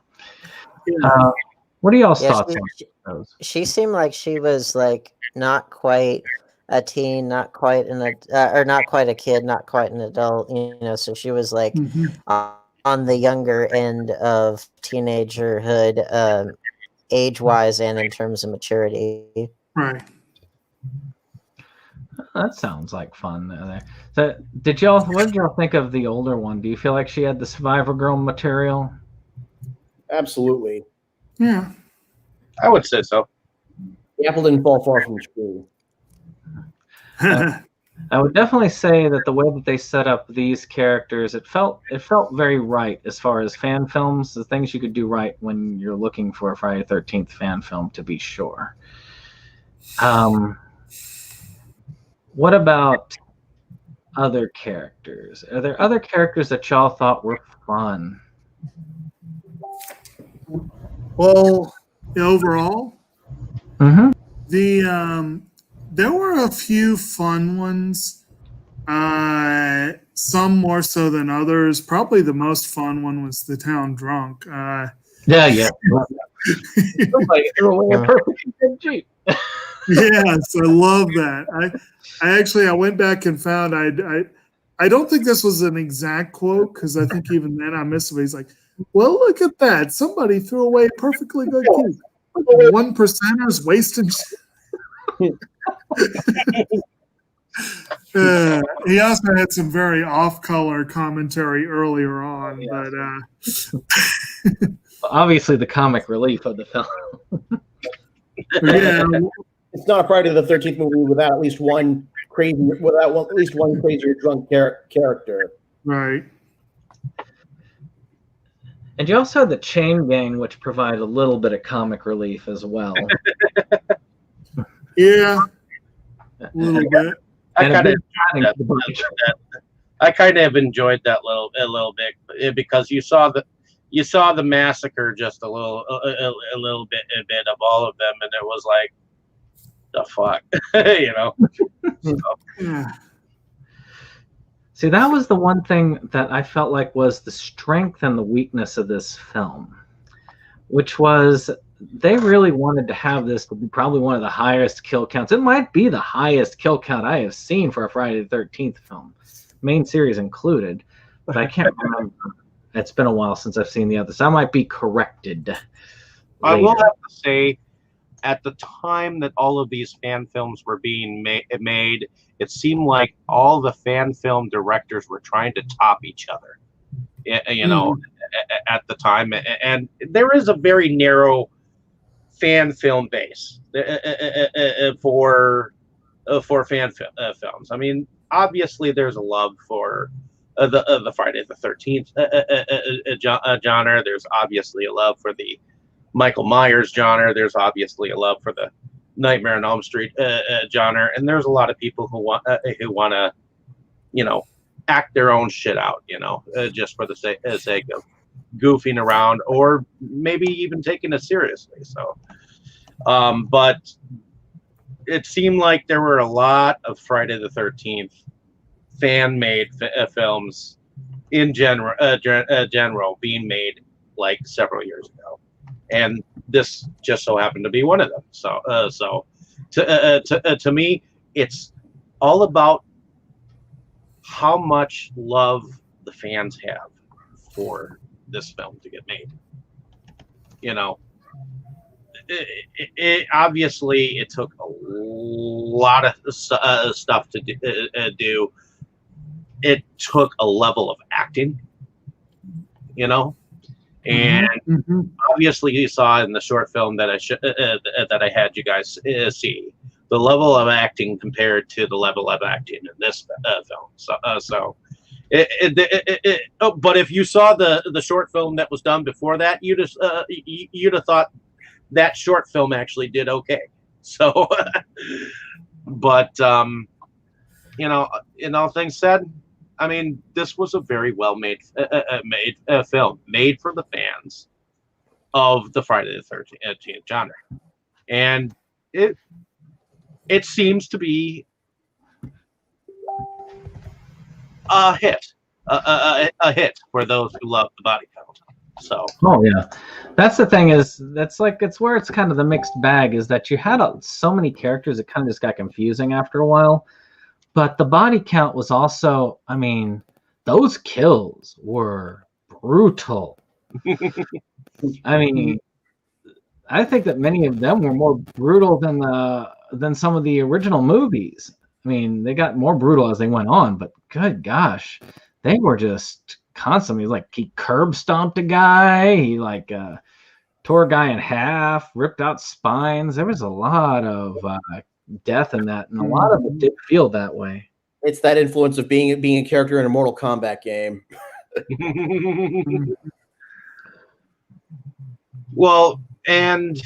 What are y'all's thoughts on those? She seemed like she was like not quite a teen, not quite or not quite a kid, not quite an adult, so she was like on the younger end of teenagerhood, age-wise and in terms of maturity. Right. That sounds like fun. So what did y'all think of the older one? Do you feel like she had the survivor girl material? Absolutely. Yeah. I would say so. The apple didn't fall far from the tree. I would definitely say that the way that they set up these characters, it felt very right as far as fan films, the things you could do right when you're looking for a Friday the 13th fan film, to be sure. what about other characters? Are there other characters that y'all thought were fun? Well, overall, Mm-hmm. there were a few fun ones. Some more so than others. Probably the most fun one was the town drunk. Yeah. Somebody threw away a perfectly good Jeep. Yes, I love that. I went back and found I don't think this was an exact quote because I think even then I missed it. He's like, "Well, look at that! Somebody threw away a perfectly good key. 1%ers wasting." He also had some very off-color commentary earlier on, but obviously the comic relief of the film. yeah, It's not a Friday the 13th movie without at least one crazier drunk character. right. And you also had the Chain Gang, which provided a little bit of comic relief as well. Yeah, a little bit. I And kind a of big that, I kind of enjoyed that a little bit because you saw the massacre just a little bit of all of them, and it was like the fuck, you know. So, Yeah. See, that was the one thing that I felt like was the strength and the weakness of this film, which was they really wanted to have this to be probably one of the highest kill counts. It might be the highest kill count I have seen for a Friday the 13th film, main series included, but I can't remember. It's been a while since I've seen the others. I might be corrected. I will later. have to say, at the time that all of these fan films were being made, it seemed like all the fan film directors were trying to top each other. You know, at the time, and there is a very narrow fan film base for fan films. I mean, obviously, there's a love for the Friday the 13th genre. There's obviously a love for the Michael Myers genre. There's obviously a love for the Nightmare on Elm Street genre, and there's a lot of people who want to, you know, act their own shit out, you know, just for the sake of goofing around or maybe even taking it seriously. So, but it seemed like there were a lot of Friday the 13th fan-made films in general being made like several years ago, and this just so happened to be one of them. So to me, it's all about how much love the fans have for this film to get made. You know, it obviously it took a lot of stuff to do. It took a level of acting, you know, and obviously you saw in the short film that I had you guys see the level of acting compared to the level of acting in this film. But if you saw the short film that was done before that, you'd have thought that short film actually did okay. So, but you know, in all things said, I mean, this was a very well made film, made for the fans of the Friday the 13th genre, and it seems to be a hit, a hit for those who love the body count. So, oh yeah, that's the thing is that's like it's where it's kind of the mixed bag is that you had so many characters it kind of just got confusing after a while, but the body count was also, I mean, those kills were brutal. I mean, I think that many of them were more brutal than some of the original movies. I mean, they got more brutal as they went on, but good gosh, they were just constantly like he curb stomped a guy, he like tore a guy in half, ripped out spines. There was a lot of death in that, and a lot of it did feel that way. It's that influence of being a character in a Mortal Kombat game. well, and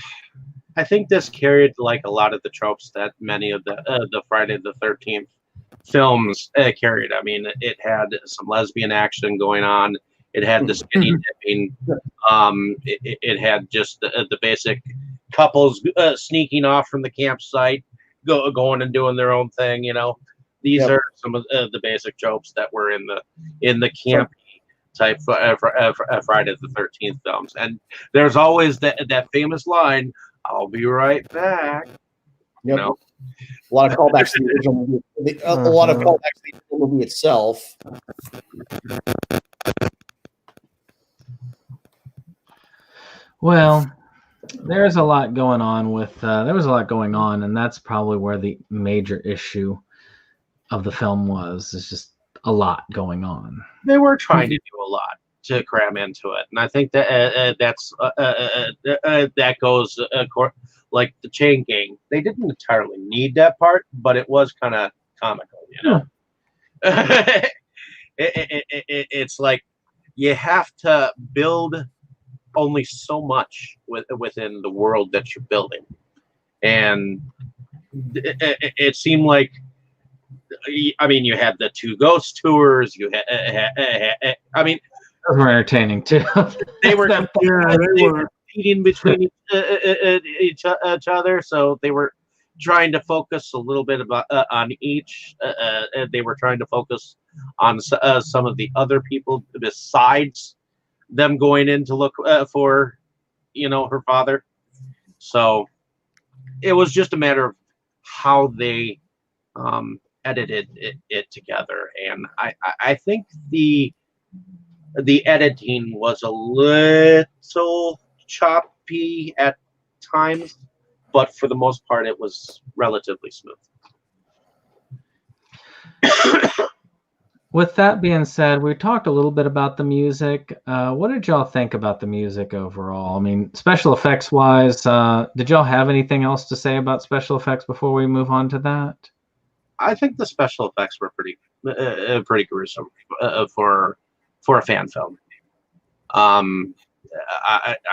I think this carried like a lot of the tropes that many of the Friday the 13th films carried. I mean, it had some lesbian action going on. It had the skinny dipping. It had just the basic couples sneaking off from the campsite, going and doing their own thing. You know, these are some of the basic tropes that were in the campy type Friday the 13th films. And there's always that famous line, "I'll be right back." You know, a lot of callbacks to the original movie. A lot of callbacks to the original movie itself. Well, there's a lot going on there was a lot going on, and that's probably where the major issue of the film was. It's just a lot going on. They were trying to do a lot to cram into it, and I think that that goes like the chain gang. They didn't entirely need that part, but it was kind of comical, you know. It's like you have to build only so much within the world that you're building, and it seemed like, I mean, you had the 2 ghost tours. You had, I mean, those were entertaining too. They were competing between each other, so they were trying to focus a little bit on each. They were trying to focus on some of the other people besides them going in to look for, you know, her father. So it was just a matter of how they edited it together, and I think the editing was a little choppy at times, but for the most part, it was relatively smooth. With that being said, we talked a little bit about the music. What did y'all think about the music overall? I mean, special effects wise, did y'all have anything else to say about special effects before we move on to that? I think the special effects were pretty gruesome for a fan film. I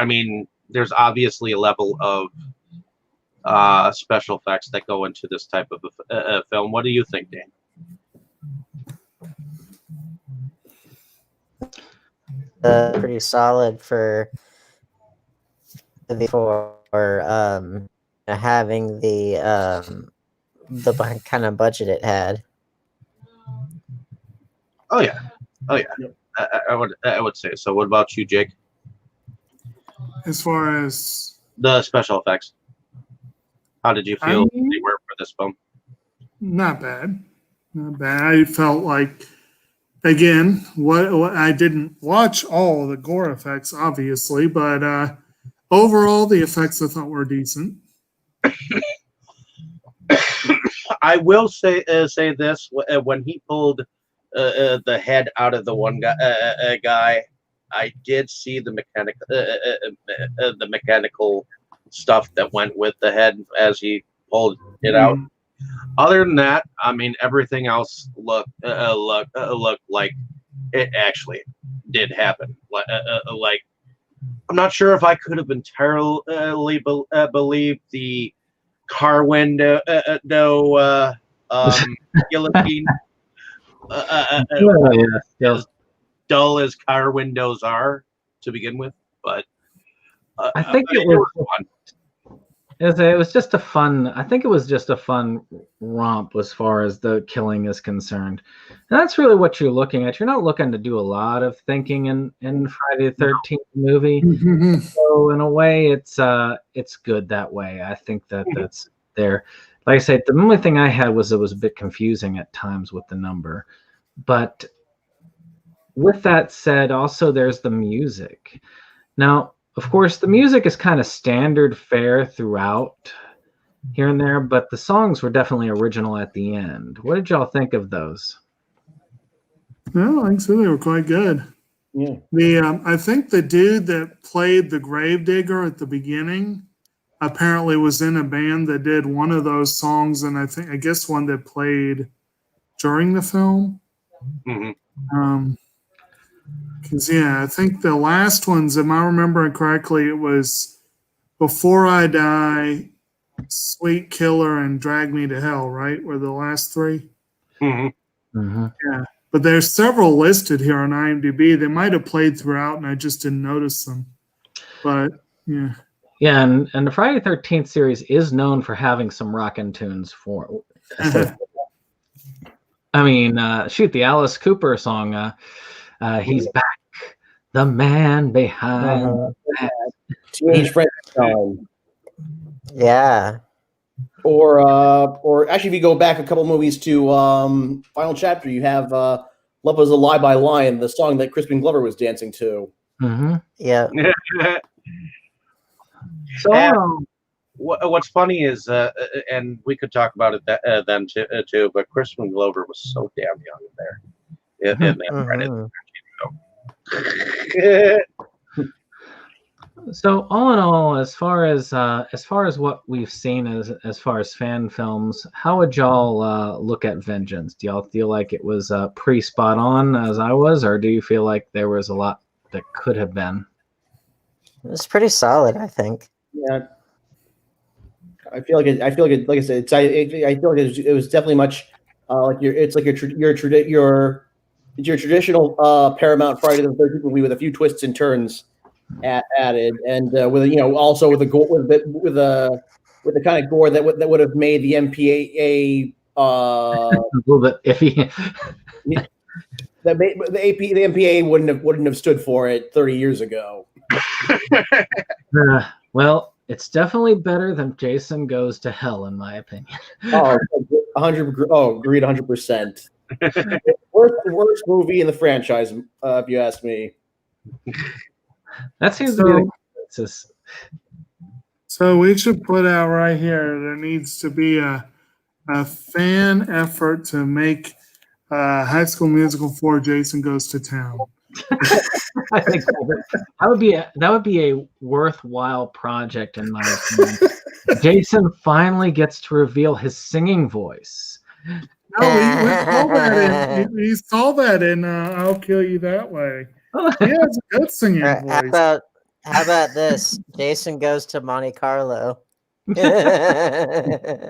mean, there's obviously a level of special effects that go into this type of a film. What do you think, Dan? Pretty solid for having the kind of budget it had. Oh yeah. I would say so. What about you, Jake? As far as the special effects, how did you feel they were for this film? Not bad. I felt like, again, what I didn't watch all the gore effects, obviously, but overall, the effects I thought were decent. I will say this: when he pulled the head out of the one guy, I did see the mechanical stuff that went with the head as he pulled it out. Other than that, I mean, everything else looked like it actually did happen. Like, I'm not sure if I could have entirely believed the car window guillotine. As dull as car windows are to begin with, but I think it was fun. It was just a fun. I think it was just a fun romp as far as the killing is concerned. And that's really what you're looking at. You're not looking to do a lot of thinking in Friday the 13th movie. Mm-hmm. So in a way, it's good that way. I think that's there. Like I said, the only thing I had was it was a bit confusing at times with the number. But with that said, also there's the music. Now, of course, the music is kind of standard fare throughout here and there, but the songs were definitely original at the end. What did y'all think of those? Well, I think so. They were quite good. Yeah. I think the dude that played the gravedigger at the beginning apparently was in a band that did one of those songs, and I guess one that played during the film. Mm-hmm. Because, I think the last ones, if I remember correctly, it was Before I Die, Sweet Killer, and Drag Me to Hell, right? Were the last three? Mhm. Mm-hmm. Yeah, but there's several listed here on IMDb. They might have played throughout, and I just didn't notice them. But yeah, Yeah, and the Friday the 13th series is known for having some rockin' tunes for. I mean, shoot, the Alice Cooper song, "He's Back," the man behind. Uh-huh. Teenage Frankenstein. Yeah. Or actually, if you go back a couple movies to Final Chapter, you have "Love Was a Lie" by Lion, the song that Crispin Glover was dancing to. Mm-hmm. Yeah. So, And what's funny is, and we could talk about it then too, but Crispin Glover was so damn young there in that credit. So all in all, as far as what we've seen as far as fan films, how would y'all look at Vengeance? Do y'all feel like it was pretty spot on as I was, or do you feel like there was a lot that could have been? It was pretty solid, I think. Yeah, I feel like like I said, I feel like it was definitely much like your traditional Friday the 13th movie with a few twists and turns added, and with also with the gore with the kind of gore that would have made the MPAA A little bit iffy. the MPAA wouldn't have stood for it 30 years ago. Well, it's definitely better than Jason Goes to Hell, in my opinion. Oh, 100. Oh, agreed, 100%. Worst movie in the franchise, if you ask me. That seems to be the consensus. so we should put out right here. There needs to be a fan effort to make High School Musical 4 Jason Goes to Town. I think that would be a worthwhile project in my opinion. Jason finally gets to reveal his singing voice. No, we saw that in I'll Kill You That Way. He has a good singing voice. How about this? Jason Goes to Monte Carlo. Yeah.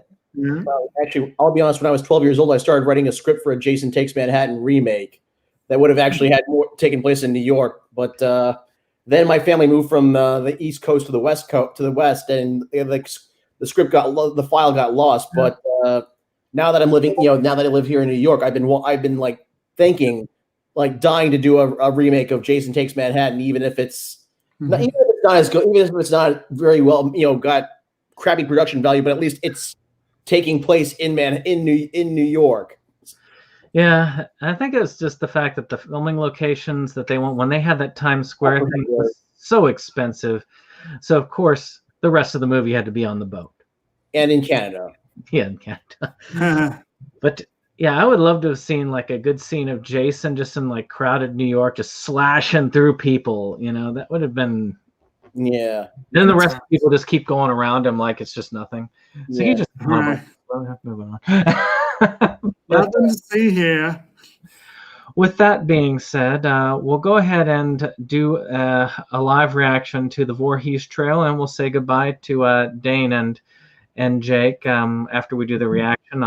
Actually, I'll be honest. When I was 12 years old, I started writing a script for a Jason Takes Manhattan remake that would have actually had taken place in New York. But then my family moved from the East Coast to the West Coast and the script the file got lost. But now that I'm living, now that I live here in New York, I've been like thinking, like dying to do a remake of Jason Takes Manhattan, even if it's not, even if it's not as good, even if it's not very well, got crappy production value, but at least it's taking place in New York. Yeah, I think it's just the fact that the filming locations that they want, when they had that Times Square thing, was so expensive. So of course the rest of the movie had to be on the boat. And in Canada. Yeah, in Canada. But yeah, I would love to have seen like a good scene of Jason just in like crowded New York, just slashing through people. That would have been. Yeah. Then the rest of the people just keep going around him like it's just nothing. So you just move on. Nothing to see here. With that being said, we'll go ahead and do a live reaction to the Voorhees Trail, and we'll say goodbye to Dane and Jake after we do the reaction.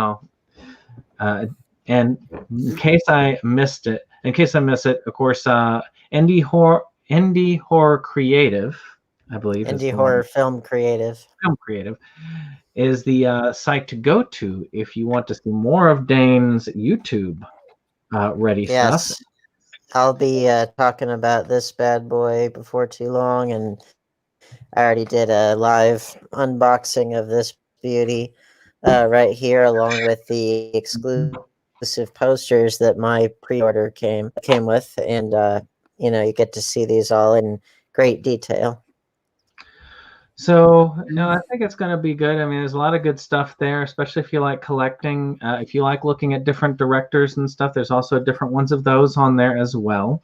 And in case I missed it, of course, Indie Horror Creative, I believe. Indie Horror Film Creative. Film Creative is the site to go to if you want to see more of Dane's YouTube ready stuff. I'll be talking about this bad boy before too long, and I already did a live unboxing of this beauty right here, along with the exclusive posters that my pre-order came with, and you get to see these all in great detail. So, I think it's going to be good. I mean, there's a lot of good stuff there, especially if you like collecting. If you like looking at different directors and stuff, there's also different ones of those on there as well.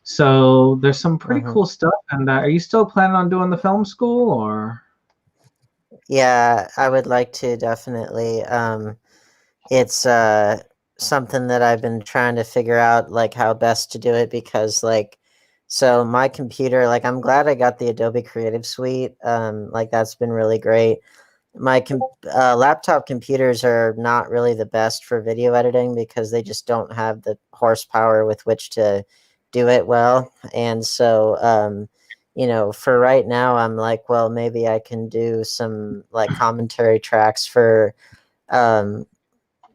So there's some pretty cool stuff. And are you still planning on doing the film school, or? Yeah, I would like to, definitely. It's something that I've been trying to figure out, like, how best to do it, because, like, so my computer, like, I'm glad I got the Adobe Creative Suite. Like, that's been really great. my laptop computers are not really the best for video editing because they just don't have the horsepower with which to do it well. And so, for right now, I'm like, well, maybe I can do some like commentary tracks for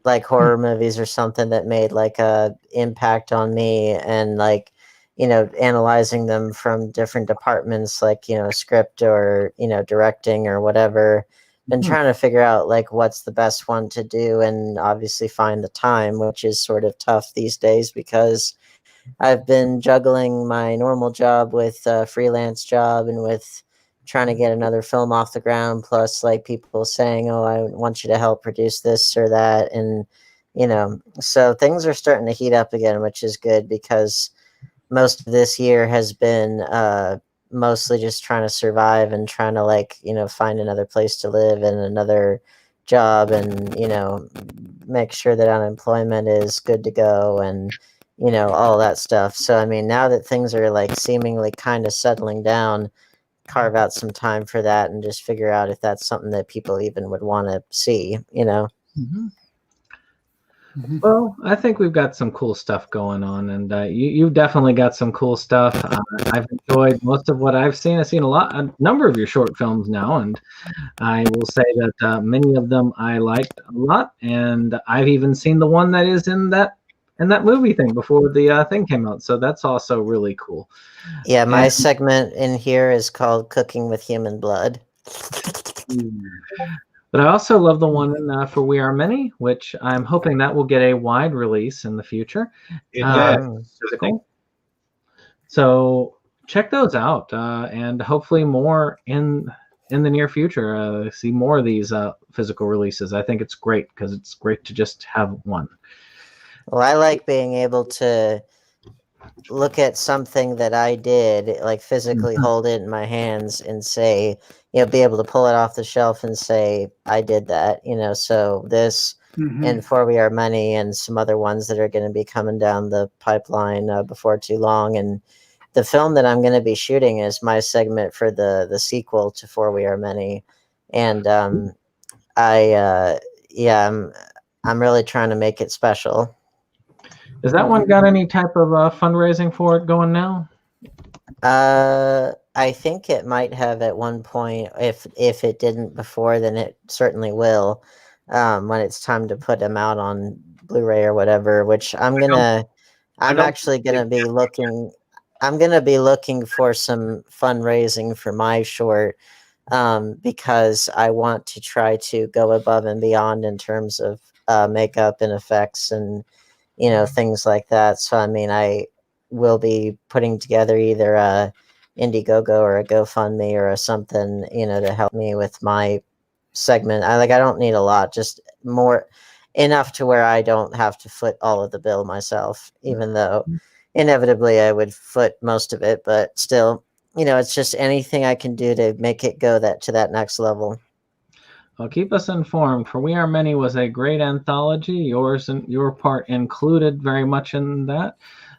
like horror movies or something that made like a impact on me, and like, analyzing them from different departments, like, script or, directing or whatever. Been trying to figure out like what's the best one to do, and obviously find the time, which is sort of tough these days because I've been juggling my normal job with a freelance job and with trying to get another film off the ground, plus like people saying, oh, I want you to help produce this or that. And, so things are starting to heat up again, which is good because most of this year has been mostly just trying to survive and trying to like, find another place to live and another job, and, make sure that unemployment is good to go, and, all that stuff. So, I mean, now that things are like seemingly kind of settling down, carve out some time for that and just figure out if that's something that people even would want to see, Mm-hmm. Well, I think we've got some cool stuff going on, and you've definitely got some cool stuff. I've enjoyed most of what I've seen. I've seen a number of your short films now, and I will say that many of them I liked a lot, and I've even seen the one that is in that movie thing before the thing came out. So that's also really cool. Yeah, my segment in here is called Cooking with Human Blood. But I also love the one in, for We Are Many, which I'm hoping that will get a wide release in the future. Physical. So check those out, and hopefully more in the near future. See more of these physical releases. I think it's great because it's great to just have one. Well, I like being able to look at something that I did, like physically hold it in my hands and say, be able to pull it off the shelf and say, I did that, so this and For We Are Many and some other ones that are going to be coming down the pipeline before too long. And the film that I'm going to be shooting is my segment for the sequel to For We Are Many. And I'm really trying to make it special. Has that one got any type of fundraising for it going now? I think it might have at one point. If it didn't before, then it certainly will when it's time to put them out on Blu-ray or whatever. Which I'm actually gonna be looking. I'm gonna be looking for some fundraising for my short because I want to try to go above and beyond in terms of makeup and effects and things like that. So I mean, I will be putting together either a Indiegogo or a GoFundMe or something, to help me with my segment. I don't need a lot, just more enough to where I don't have to foot all of the bill myself, even though inevitably I would foot most of it, but still, it's just anything I can do to make it go to that next level. Well, keep us informed. For We Are Many was a great anthology. Yours and your part included very much in that.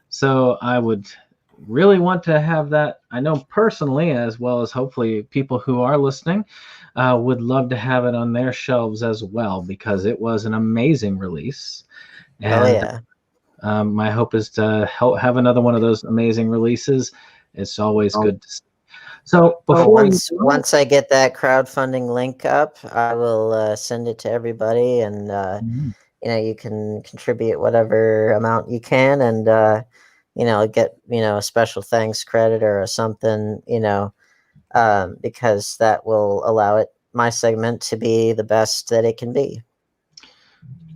So I would really want to have that. I know personally, as well as hopefully people who are listening, would love to have it on their shelves as well, because it was an amazing release. And my hope is to have another one of those amazing releases. It's always good to see. So before once I get that crowdfunding link up, I will send it to everybody, and you can contribute whatever amount you can, and get a special thanks credit or something, because that will allow my segment to be the best that it can be.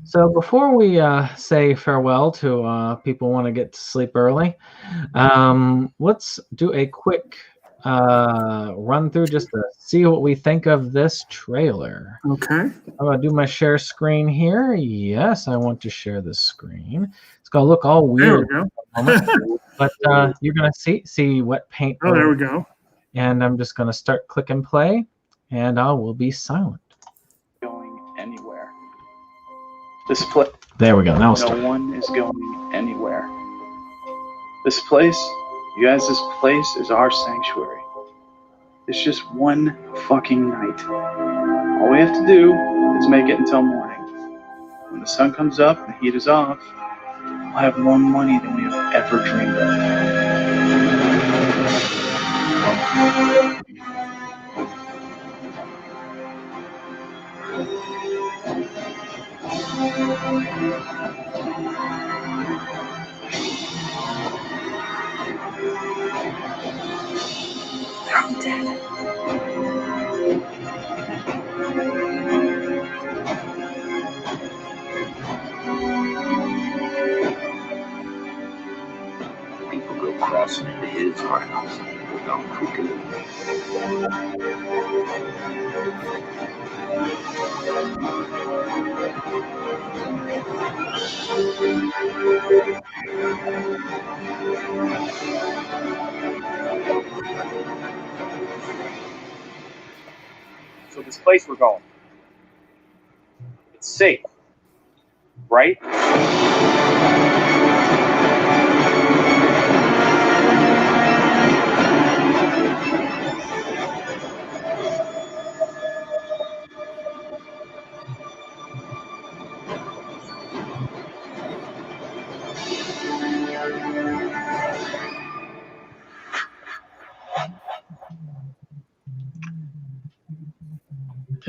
So before we say farewell to people who want to get to sleep early, let's do a quick run through just to see what we think of this trailer. Okay. I'm gonna do my share screen here. Yes, I want to share this screen. It's gonna look all weird. There we go. But you're gonna see wet paint. Oh, there we go. And I'm just gonna start click and play, and I will be silent. Going anywhere. There we go. Now no one is going anywhere. This place. You guys, this place is our sanctuary. It's just one fucking night. All we have to do is make it until morning. When the sun comes up and the heat is off, we'll have more money than we have ever dreamed of. I'm dead. People go crossing into his house. People don't quickly. So this place we're going, it's safe, right?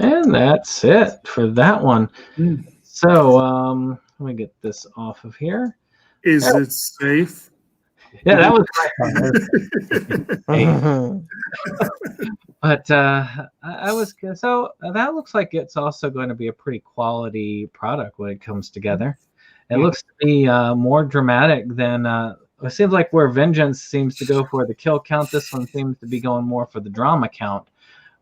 And that's it for that one. So let me get this off of here. Is it safe? Yeah, that was my But I was so that looks like it's also going to be a pretty quality product when it comes together. It looks to be more dramatic than it seems like where Vengeance seems to go for the kill count. This one seems to be going more for the drama count,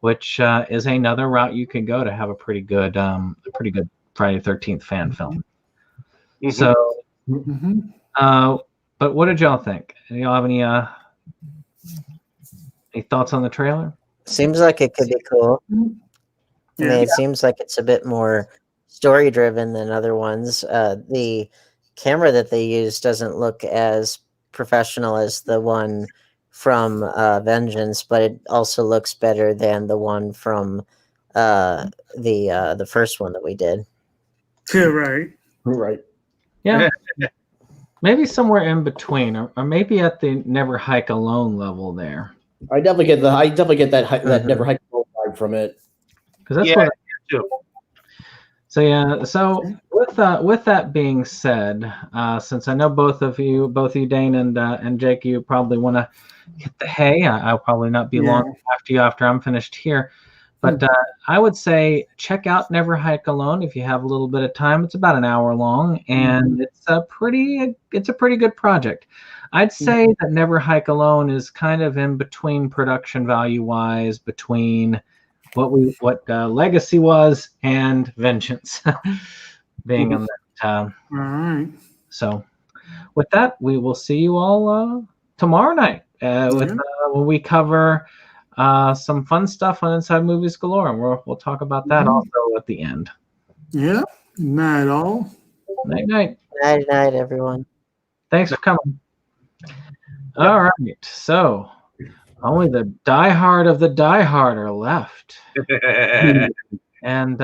which is another route you can go to have a pretty good Friday the 13th fan film. So, but what did y'all think? Do y'all have any thoughts on the trailer? Seems like it could be cool. I mean, it seems like it's a bit more story driven than other ones. The camera that they use doesn't look as professional as the one from Vengeance, but it also looks better than the one from the first one that we did. Yeah, right. Right. Yeah. Maybe somewhere in between, or maybe at the Never Hike Alone level there. I definitely get that Never Hike Alone vibe from it. Because that's what I do. So yeah. So with that being said, since I know both of you, Dane and Jake, you probably want to hit the hay. I'll probably not be long after I'm finished here. But I would say check out Never Hike Alone if you have a little bit of time. It's about an hour long, and it's a pretty good project. I'd say that Never Hike Alone is kind of in between production value wise between what Legacy was and Vengeance being on that. All right. So with that, we will see you all tomorrow night when we cover some fun stuff on Inside Movies Galore, and we'll talk about that also at the end. Yeah. Night all. Night. Night, everyone. Thanks for coming. All right. So only the diehard of the diehard are left. And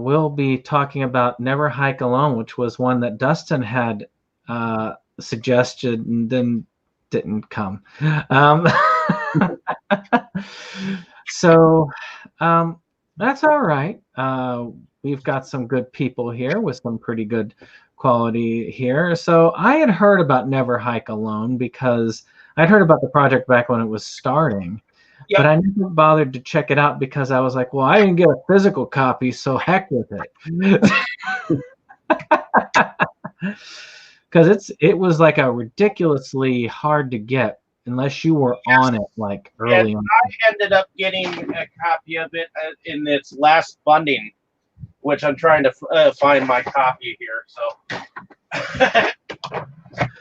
we'll be talking about Never Hike Alone, which was one that Dustin had suggested and then didn't come. So that's all right. We've got some good people here with some pretty good quality here. So I had heard about Never Hike Alone because I'd heard about the project back when it was starting. Yep. But I never bothered to check it out because I was like, well, I didn't get a physical copy, so heck with it. Because it was like a ridiculously hard to get unless you were on it like early on. I ended up getting a copy of it in its last funding, which I'm trying to find my copy here. So,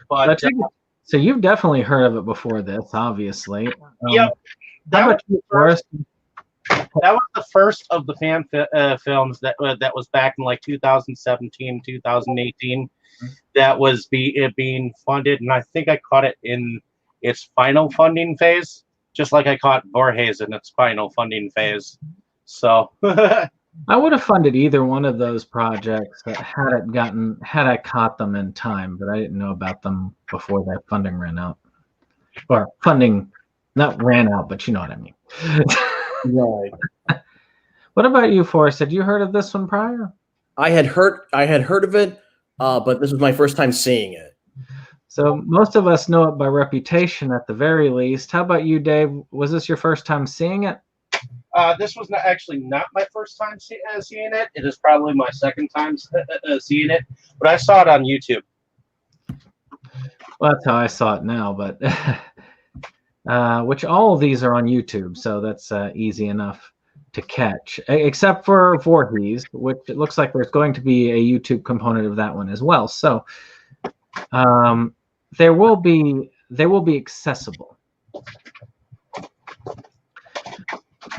but so you've definitely heard of it before this, obviously. Yep. That was the first of the fan films that was back in like 2017, 2018. That was being funded, and I think I caught it in its final funding phase, just like I caught Voorhees in its final funding phase. So, I would have funded either one of those projects had I caught them in time, but I didn't know about them before that funding ran out. Or funding not ran out, but you know what I mean. Right. What about you, Forrest? Had you heard of this one prior? I had heard of it, but this was my first time seeing it. So most of us know it by reputation at the very least. How about you, Dave? Was this your first time seeing it? This was not my first time seeing it. It is probably my second time seeing it, but I saw it on YouTube. Well, that's how I saw it now, but which all of these are on YouTube, so that's easy enough to catch, except for Voorhees, which it looks like there's going to be a YouTube component of that one as well. So they will be accessible.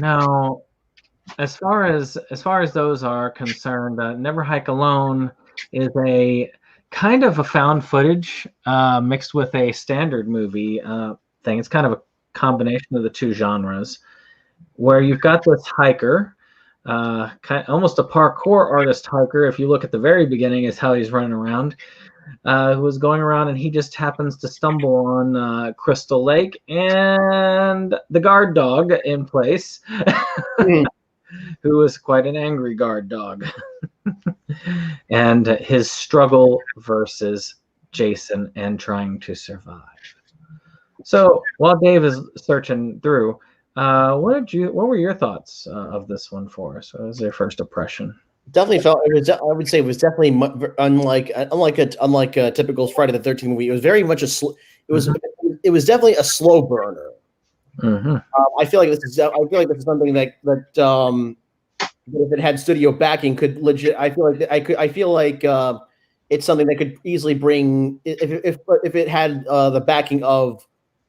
Now, as far as those are concerned, Never Hike Alone is a kind of a found footage mixed with a standard movie thing. It's kind of a combination of the two genres, where you've got this hiker, almost a parkour artist hiker. If you look at the very beginning, is how he's running around. Who was going around, and he just happens to stumble on Crystal Lake and the guard dog in place, who is quite an angry guard dog, and his struggle versus Jason and trying to survive. So while Dave is searching through, what were your thoughts of this one for us? What was your first impression? Definitely felt it was. I would say it was definitely unlike a typical Friday the 13th movie. It was very much it was definitely a slow burner. Mm-hmm. I feel like this is something that if it had studio backing could legit. I feel like it's something that could easily bring if it had the backing of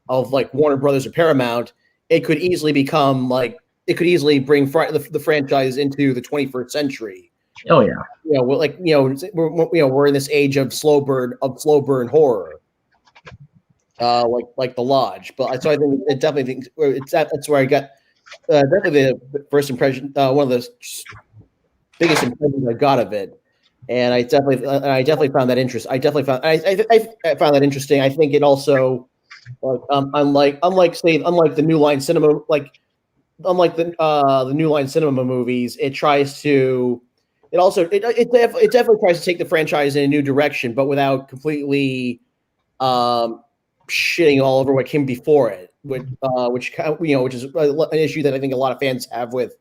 like Warner Brothers or Paramount, it could easily become like. It could easily bring the franchise into the 21st century. Oh yeah, we're in this age of slow burn horror, like The Lodge. But so I think it definitely that's where I got definitely the first impression, one of the biggest impressions I got of it, and I definitely found that interest. I found that interesting. I think it also unlike the New Line Cinema Unlike the New Line Cinema movies, it tries to. It definitely tries to take the franchise in a new direction, but without completely shitting all over what came before it. Which is an issue that I think a lot of fans have with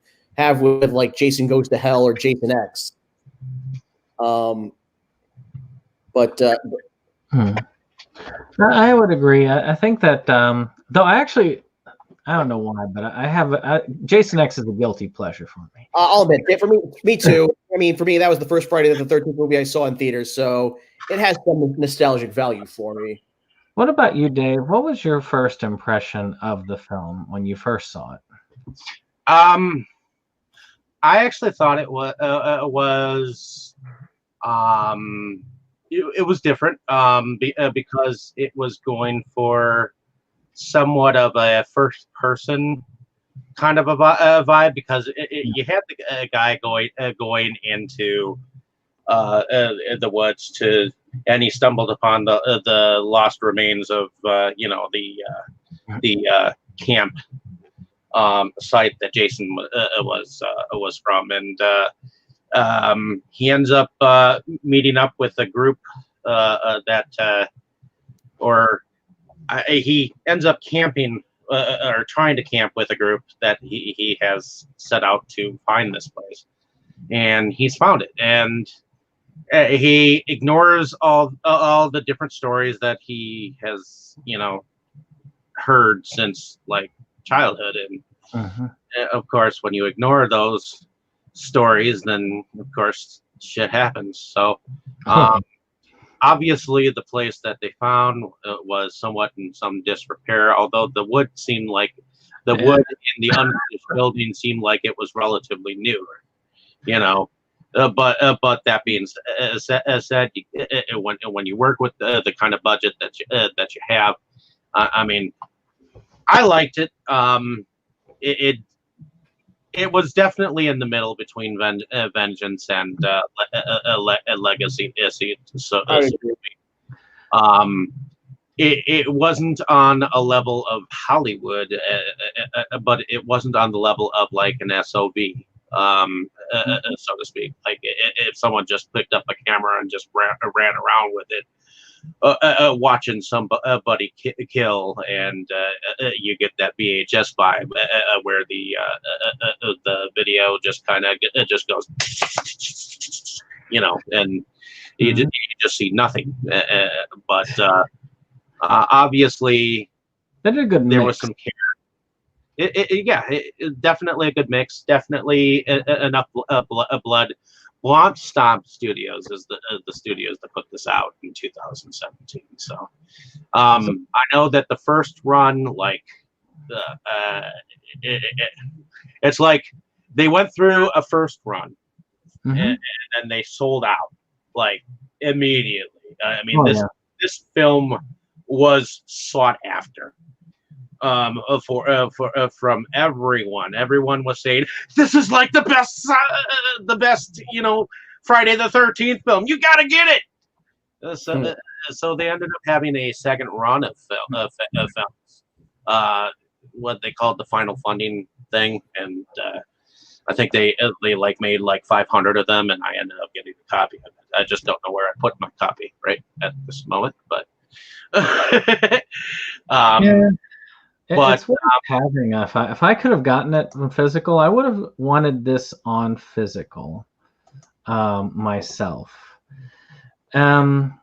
like Jason Goes to Hell or Jason X. I would agree. I think that though I don't know why, but Jason X is a guilty pleasure for me. I'll admit it. For me too. I mean, for me, that was the first Friday the 13th movie I saw in theaters, so it has some nostalgic value for me. What about you, Dave? What was your first impression of the film when you first saw it? I actually thought it was different because it was going for somewhat of a first person kind of a vibe, because you had the guy going into the woods and he stumbled upon the lost remains of the camp site that Jason was from, and he ends up meeting up with a group he ends up camping or trying to camp with a group that he has set out to find this place, and he's found it, and he ignores all the different stories that he has heard since like childhood, and of course when you ignore those stories, then of course shit happens. So obviously, the place that they found was somewhat in some disrepair, although the wood seemed like wood in the unfinished building seemed like it was relatively new, but that being said, when you work with the kind of budget that you have, I mean, I liked it. it was definitely in the middle between Vengeance and Legacy. It wasn't on a level of Hollywood, but it wasn't on the level of like an SOV, so to speak. Like if someone just picked up a camera and just ran around with it, watching somebody kill, and you get that VHS vibe where the video just kind of just goes, and you just see nothing. But obviously, they did a good there mix. was some care. Definitely a good mix. Definitely enough blood. Blanc Stomp Studios is the studios that put this out in 2017. So I know that the first run, like, it's like they went through a first run and then they sold out like immediately. I mean, this film was sought after. From everyone. Everyone was saying this is like the best, Friday the 13th film. You got to get it. So they ended up having a second run of films. What they called the final funding thing, and I think they like made like 500 of them, and I ended up getting a copy of it. I just don't know where I put my copy right at this moment, but. But it's worth having. If I could have gotten it from physical, I would have wanted this on physical myself. There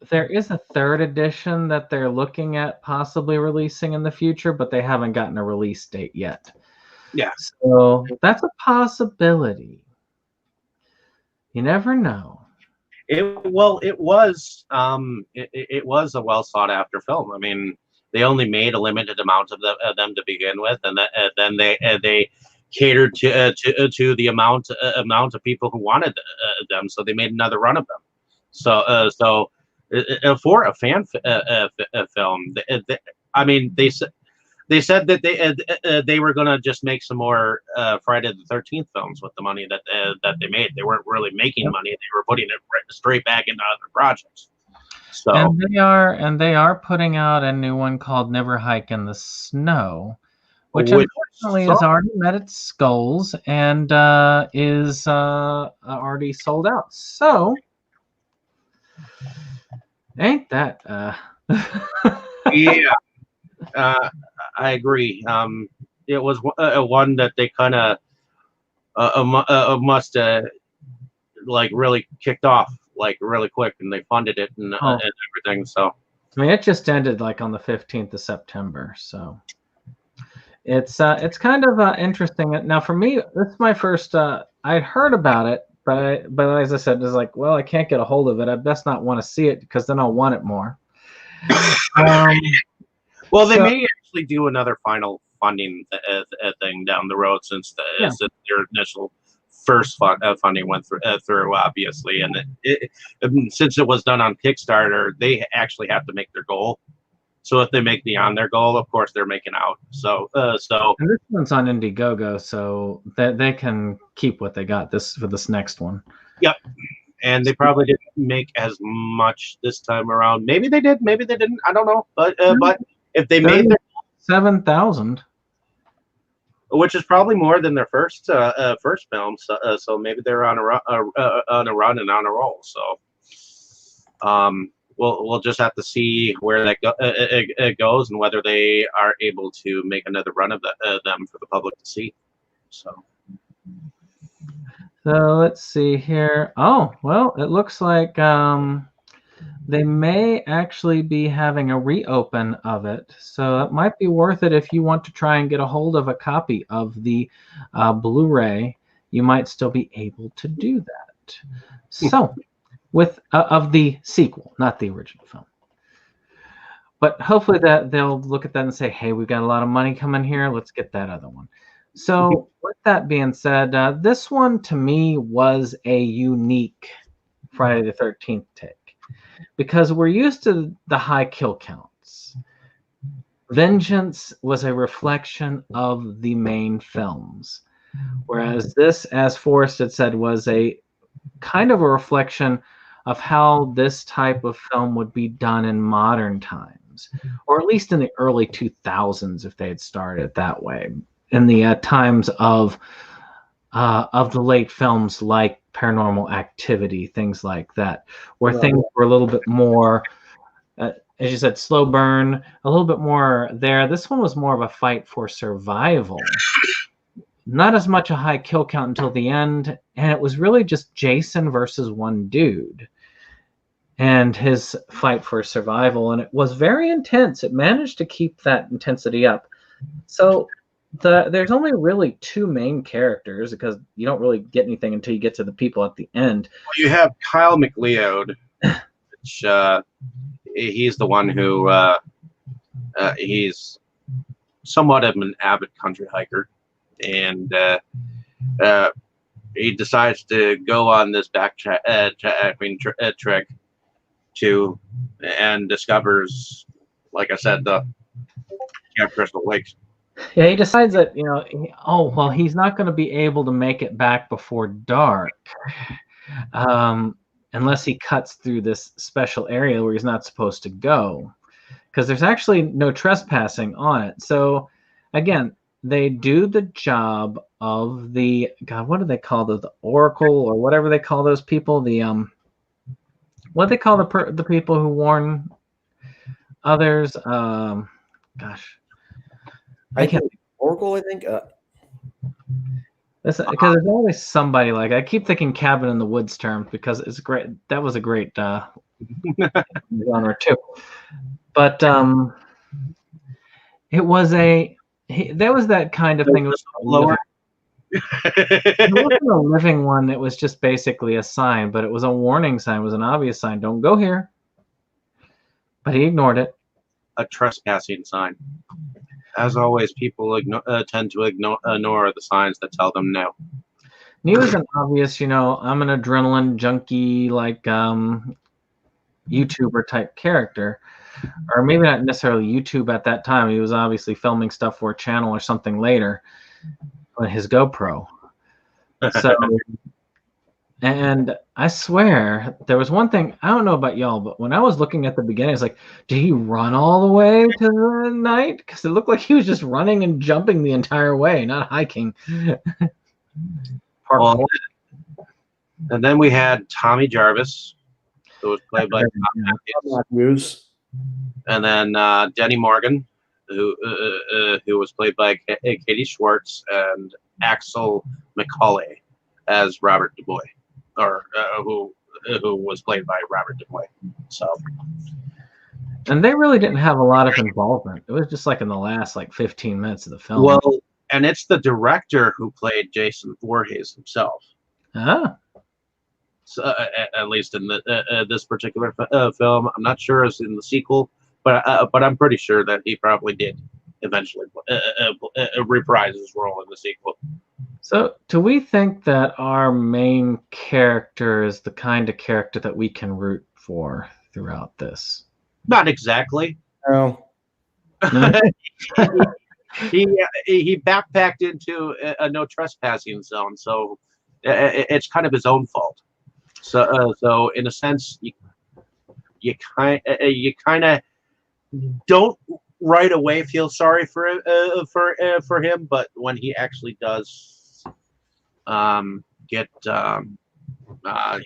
is a third edition that they're looking at possibly releasing in the future, but they haven't gotten a release date yet. Yeah. So that's a possibility. You never know. It was a well sought after film. I mean, they only made a limited amount of them to begin with, and then they catered to the amount of people who wanted them, so they made another run of them. So for a fan film, I mean, they said that they were going to just make some more Friday the 13th films with the money that they made. They weren't really making money; they were putting it straight back into other projects. So and they are putting out a new one called Never Hike in the Snow, which unfortunately has already met its goals and is already sold out. So ain't that yeah. I agree. It was one that they kind of must like really kicked off like really quick, and they funded it and everything. So I mean, it just ended like on the 15th of September. So it's kind of interesting. Now for me, this is my first. I heard about it, but as I said, it's like, well, I can't get a hold of it. I best not want to see it because then I'll want it more. Well, they may actually do another final funding thing down the road since their initial first funding went through, obviously, and since it was done on Kickstarter, they actually have to make their goal. So if they make beyond their goal, of course they're making out. So and this one's on Indiegogo, so that they can keep what they got for this next one. Yep. And they probably didn't make as much this time around. Maybe they did, maybe they didn't. I don't know, but if they made their 7,000, which is probably more than their first film, so maybe they're on a run and on a roll. So, we'll just have to see where that goes and whether they are able to make another run of them for the public to see. So let's see here. Oh, well, it looks like they may actually be having a reopen of it. So it might be worth it if you want to try and get a hold of a copy of the Blu-ray. You might still be able to do that. So with of the sequel, not the original film. But hopefully that they'll look at that and say, hey, we've got a lot of money coming here. Let's get that other one. So with that being said, this one to me was a unique Friday the 13th take because we're used to the high kill counts. Vengeance was a reflection of the main films, whereas this, as Forrest had said, was a kind of a reflection of how this type of film would be done in modern times, or at least in the early 2000s if they had started that way, in the times of the late films like Paranormal Activity, things like that, where things were a little bit more, as you said, slow burn, a little bit more there. This one was more of a fight for survival. Not as much a high kill count until the end, and it was really just Jason versus one dude and his fight for survival, and it was very intense. It managed to keep that intensity up. So there's only really two main characters, because you don't really get anything until you get to the people at the end. Well, you have Kyle MacLeod, which he's the one who he's somewhat of an avid country hiker, and he decides to go on this backtracking trick to, and discovers, like I said, the Camp Crystal Lakes. Yeah, he decides that, he's not going to be able to make it back before dark, unless he cuts through this special area where he's not supposed to go, because there's actually no trespassing on it. So again, they do the job of the, God, what do they call the Oracle, or whatever they call those people? The what do they call the people who warn others? Gosh, I can't. Oracle, I think. Because there's always somebody like, I keep thinking Cabin in the Woods term, because it's great. That was a great genre too. But it was there was that kind of thing. It was lower. It wasn't a living one. It was just basically a sign, but it was a warning sign. It was an obvious sign. Don't go here. But he ignored it. A trespassing sign. As always, people tend to ignore the signs that tell them no. And he was an obvious, I'm an adrenaline junkie, like YouTuber type character. Or maybe not necessarily YouTube at that time. He was obviously filming stuff for a channel or something later on his GoPro. So, and I swear, there was one thing, I don't know about y'all, but when I was looking at the beginning, it's like, did he run all the way to the night? Because it looked like he was just running and jumping the entire way, not hiking. And then we had Tommy Jarvis, who was played by Matthews. And then Denny Morgan, who was played by Katie Schwartz, and Axel McCauley as Robert DuBois, or who was played by Robert DuBois. So, and they really didn't have a lot of involvement. It was just like in the last 15 minutes of the film. Well, and it's the director who played Jason Voorhees himself. Ah. So, at least in this particular film, I'm not sure it's in the sequel, but I'm pretty sure that he probably did eventually reprise his role in the sequel. So, do we think that our main character is the kind of character that we can root for throughout this? Not exactly. No. He backpacked into a no trespassing zone, so it's kind of his own fault. So in a sense, you kind of don't right away feel sorry for him, but when he actually does get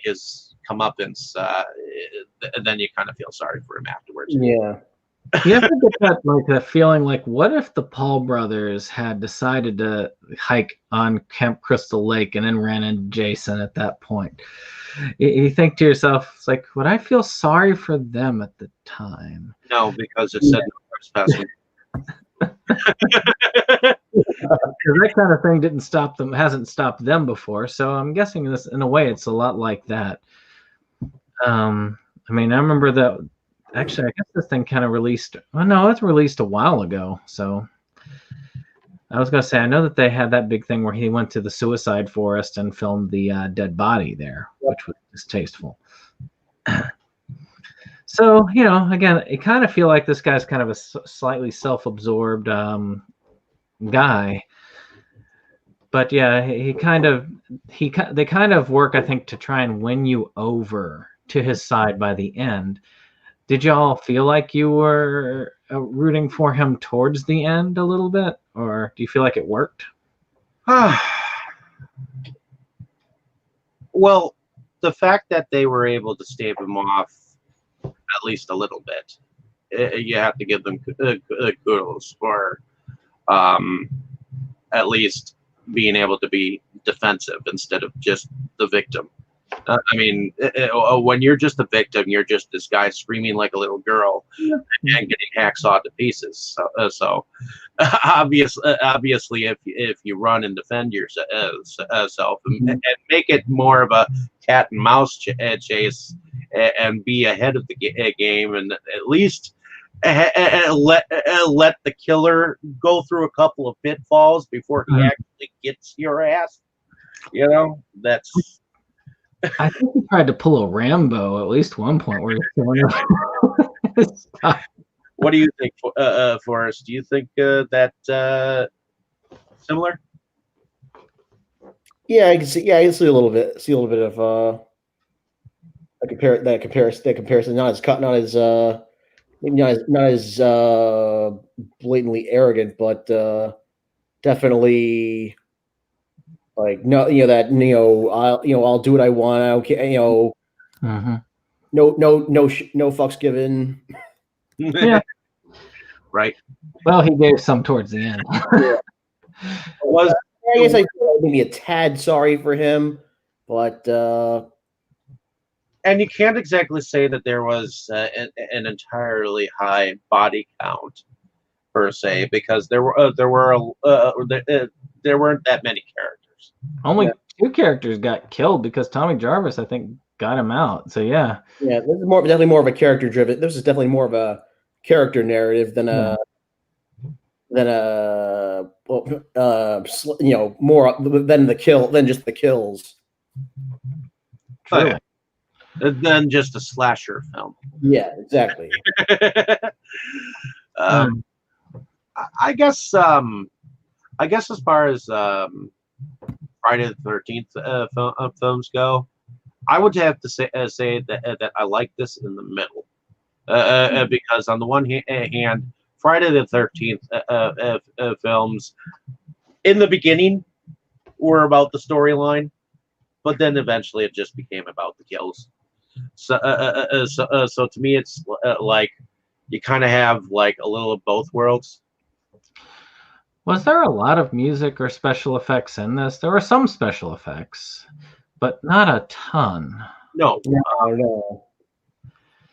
his comeuppance, then you kind of feel sorry for him afterwards. Yeah. You have to get that feeling like, what if the Paul brothers had decided to hike on Camp Crystal Lake and then ran into Jason at that point? You think to yourself, it's like, would I feel sorry for them at the time? No, because it said no trespassing. That kind of thing didn't stop them, hasn't stopped them before. So I'm guessing this, in a way, it's a lot like that. I remember that. Actually, I guess this thing kind of released. Oh no, it's released a while ago. So I was gonna say, I know that they had that big thing where he went to the suicide forest and filmed the dead body there, which was distasteful. So, again, I kind of feel like this guy's kind of a slightly self-absorbed guy. But yeah, they kind of work, I think, to try and win you over to his side by the end. Did y'all feel like you were rooting for him towards the end a little bit, or do you feel like it worked? Well, the fact that they were able to stave him off at least a little bit, you have to give them kudos for at least being able to be defensive instead of just the victim. I mean, when you're just a victim, you're just this guy screaming like a little girl and getting hacksawed to pieces. So obviously, if you run and defend yourself and make it more of a cat and mouse chase and be ahead of the game, and at least let the killer go through a couple of pitfalls before he actually gets your ass. That's. I think he tried to pull a Rambo at least one point where he's killing stuff. What do you think, Forrest? Do you think that similar? Yeah, I can see. Yeah, I can see a little bit. See a little bit of that comparison. Not as maybe not as blatantly arrogant, but definitely. Like no, I'll do what I want. I don't care. No fucks given. Yeah. Right. Well, he gave some towards the end. Yeah. I guess I maybe a tad sorry for him, but and you can't exactly say that there was an entirely high body count per se, because there weren't that many characters. Only 2 characters got killed because Tommy Jarvis, I think, got him out. So yeah. Yeah, this is definitely more of a character driven. This is definitely more of a character narrative than more than just the kills. True. Than just a slasher film. Yeah, exactly. I guess as far as Friday the 13th films go, I would have to say that I like this in the middle, because on the one hand, Friday the 13th films in the beginning were about the storyline, but then eventually it just became about the kills. So to me, it's like you kind of have like a little of both worlds. Was there a lot of music or special effects in this? There were some special effects, but not a ton. No.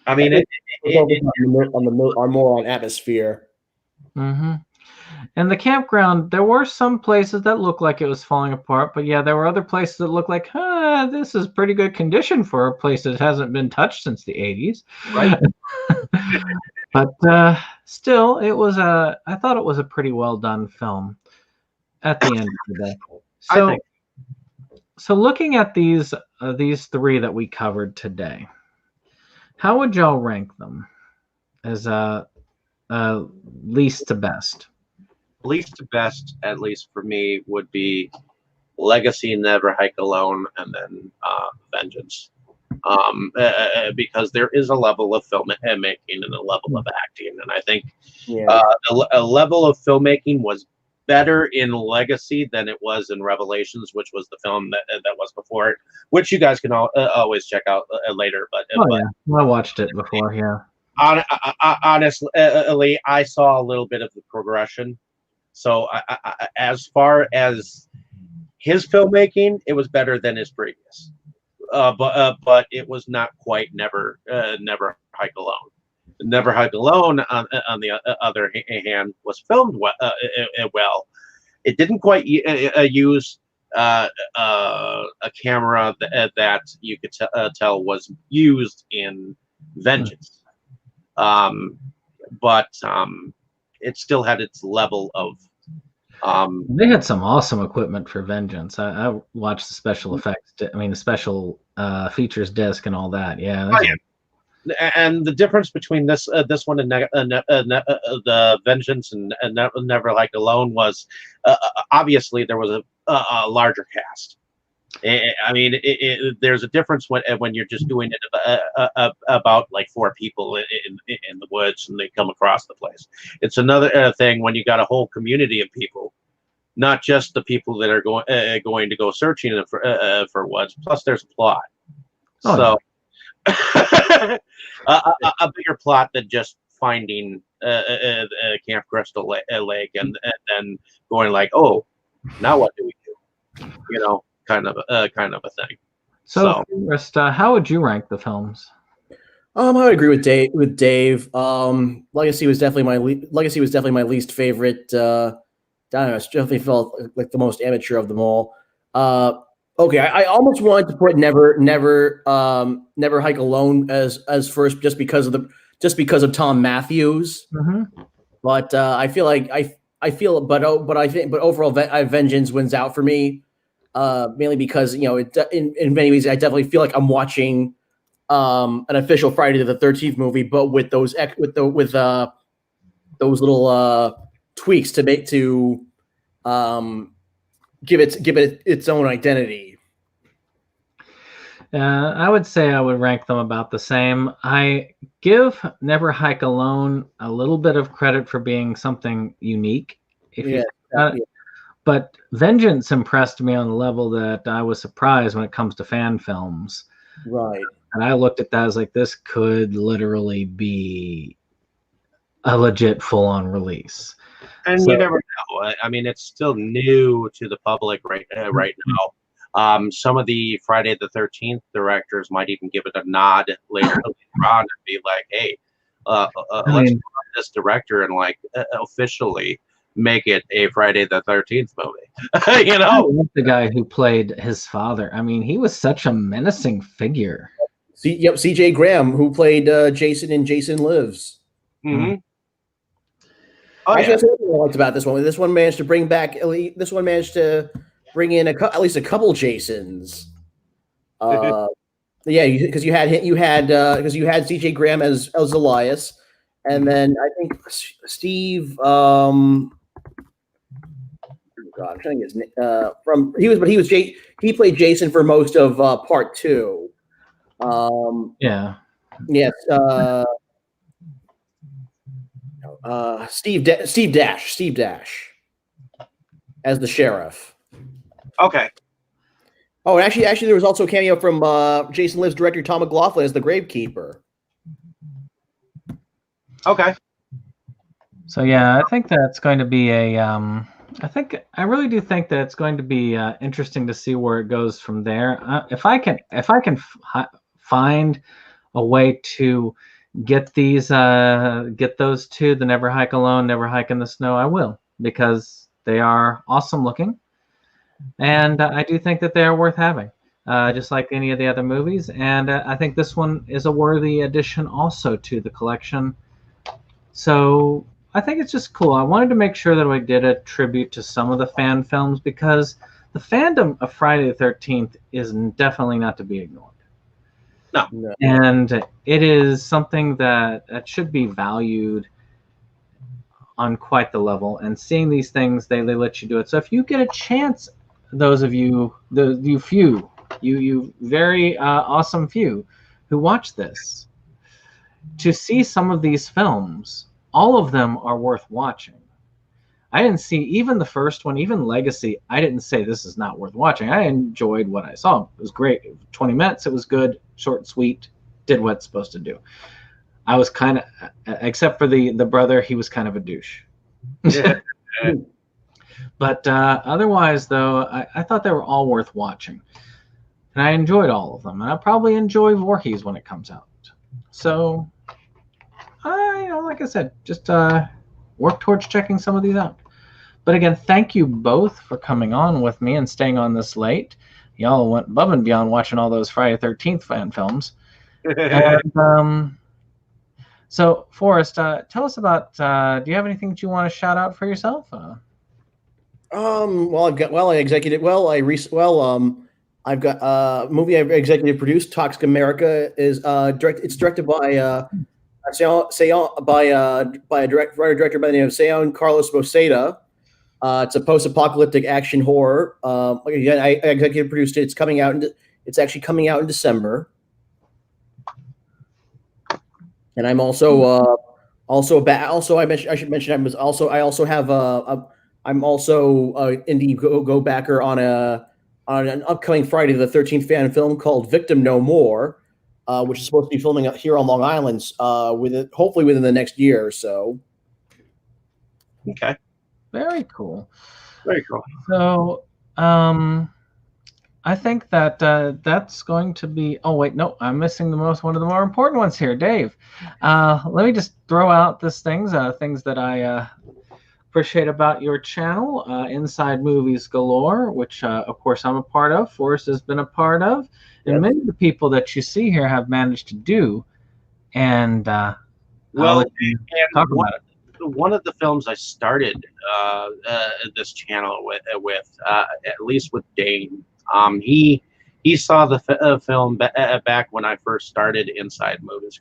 I mean, are more on atmosphere. Mm-hmm. And the campground, there were some places that looked like it was falling apart, but yeah, there were other places that looked like, this is pretty good condition for a place that hasn't been touched since the 80s. Right. But still, I thought it was a pretty well done film at the end of the day. So looking at these 3 that we covered today, how would y'all rank them as least to best? Least to best, at least for me, would be Legacy, Never Hike Alone, and then Vengeance. Because there is a level of filmmaking and a level of acting, and I think a level of filmmaking was better in Legacy than it was in Revelations, which was the film that was before it, which you guys can always check out later. But yeah, I watched it before. Yeah. Honestly, I saw a little bit of the progression. So as far as his filmmaking, it was better than his previous. But it was not quite Never Hike Alone. Never Hike Alone, on the other hand, was filmed well. It didn't quite use a camera that you could tell was used in Vengeance, but it still had its level of. They had some awesome equipment for Vengeance. I watched the special effects. I mean, the special features disc and all that. Yeah. And the difference between this one and the Vengeance and Never Like Alone was obviously there was a larger cast. I mean, there's a difference when you're just doing it about like 4 people in the woods and they come across the place. It's another thing when you got a whole community of people, not just the people that are going to go searching for woods. Plus, there's a plot. Oh, So. A bigger plot than just finding Camp Crystal Lake and then going like, oh, now what do we do? You know, kind of a thing. So, Forrest, how would you rank the films? I would agree with Dave. Legacy was definitely my least favorite. I don't know. It definitely felt like the most amateur of them all. Okay, I almost wanted to put Never Hike Alone as first, just because of Tom Matthews. Mm-hmm. But I feel like but overall, Vengeance wins out for me, mainly because in many ways I definitely feel like I'm watching an official Friday the 13th movie, but with those little tweaks to give it its own identity. I would say I would rank them about the same. I give Never Hike Alone a little bit of credit for being something unique. But Vengeance impressed me on the level that I was surprised when it comes to fan films. Right. And I looked at that as like, this could literally be a legit full-on release. And you never know. I mean, it's still new to the public right now. Some of the Friday the 13th directors might even give it a nod later on and be like, "Hey, let's find this director and like officially make it a Friday the 13th movie." You know, the guy who played his father. I mean, he was such a menacing figure. C.J. Graham, who played Jason in Jason Lives. Mm-hmm. Oh, actually, that's what I liked about this one. This one managed to bring in at least a couple Jasons. Yeah, because you had C.J. Graham as Elias, and then I think Steve. I'm trying to get his name. He played Jason for most of part 2. Yeah. Yes. Steve Dash as the sheriff. Okay. Oh, and actually, there was also a cameo from Jason Lives director Tom McLaughlin as the gravekeeper. Okay. So yeah, I think that's going to be I really do think that it's going to be interesting to see where it goes from there. If I can find a way to get those two, the Never Hike Alone, Never Hike in the Snow, I will, because they are awesome looking. And I do think that they are worth having, just like any of the other movies. And I think this one is a worthy addition also to the collection. So I think it's just cool. I wanted to make sure that we did a tribute to some of the fan films, because the fandom of Friday the 13th is definitely not to be ignored. No. And it is something that should be valued on quite the level. And seeing these things, they let you do it. So if you get a chance, those of you, you very awesome few who watch this, to see some of these films, all of them are worth watching. I didn't see even the first one, even Legacy. I didn't say this is not worth watching. I enjoyed what I saw. It was great. 20 minutes. It was good, short, sweet, did what it's supposed to do. I was kind of, except for the brother, he was kind of a douche. Yeah. But otherwise, though, I thought they were all worth watching. And I enjoyed all of them. And I'll probably enjoy Voorhees when it comes out. So, like I said, just work towards checking some of these out. But again, thank you both for coming on with me and staying on this late. Y'all went above and beyond watching all those Friday the 13th fan films. And, so, Forrest, tell us about, do you have anything that you want to shout out for yourself? I've got a movie I've executive produced. Toxic America is It's directed by by a writer director by the name of Seon Carlos Boceta. It's a post-apocalyptic action horror. Again, I executive produced it. It's actually coming out in December. And I'm also I should mention I'm also indie go backer on an upcoming Friday the 13th fan film called Victim No More, which is supposed to be filming here on Long Island hopefully within the next year or so. Okay. Very cool. Very cool. So, I think that that's going to be. Oh wait, no, I'm missing one of the more important ones here, Dave. Let me just throw out things that I appreciate about your channel. Inside Movies Galore, which of course I'm a part of. Forrest has been a part of, and Yep. many of the people that you see here have managed to do. And I'll Well, let you and talk about it. one of the films I started this channel with at least with Dane. He saw the film back when I first started Inside Movies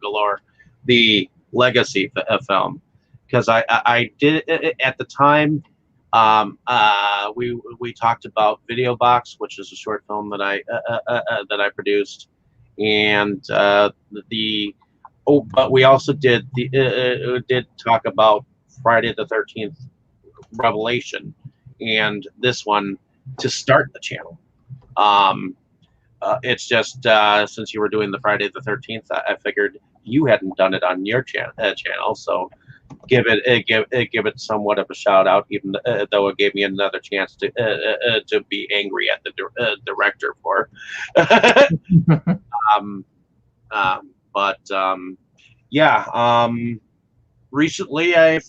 Galore, the Legacy film, because I did at the time. We talked about Video Box, which is a short film that I produced, and but we also did talk about Friday the 13th Revelation, and this one to start the channel. It's just since you were doing the Friday the 13th, I figured you hadn't done it on your channel, so give it somewhat of a shout out, even though it gave me another chance to be angry at the director for. Recently I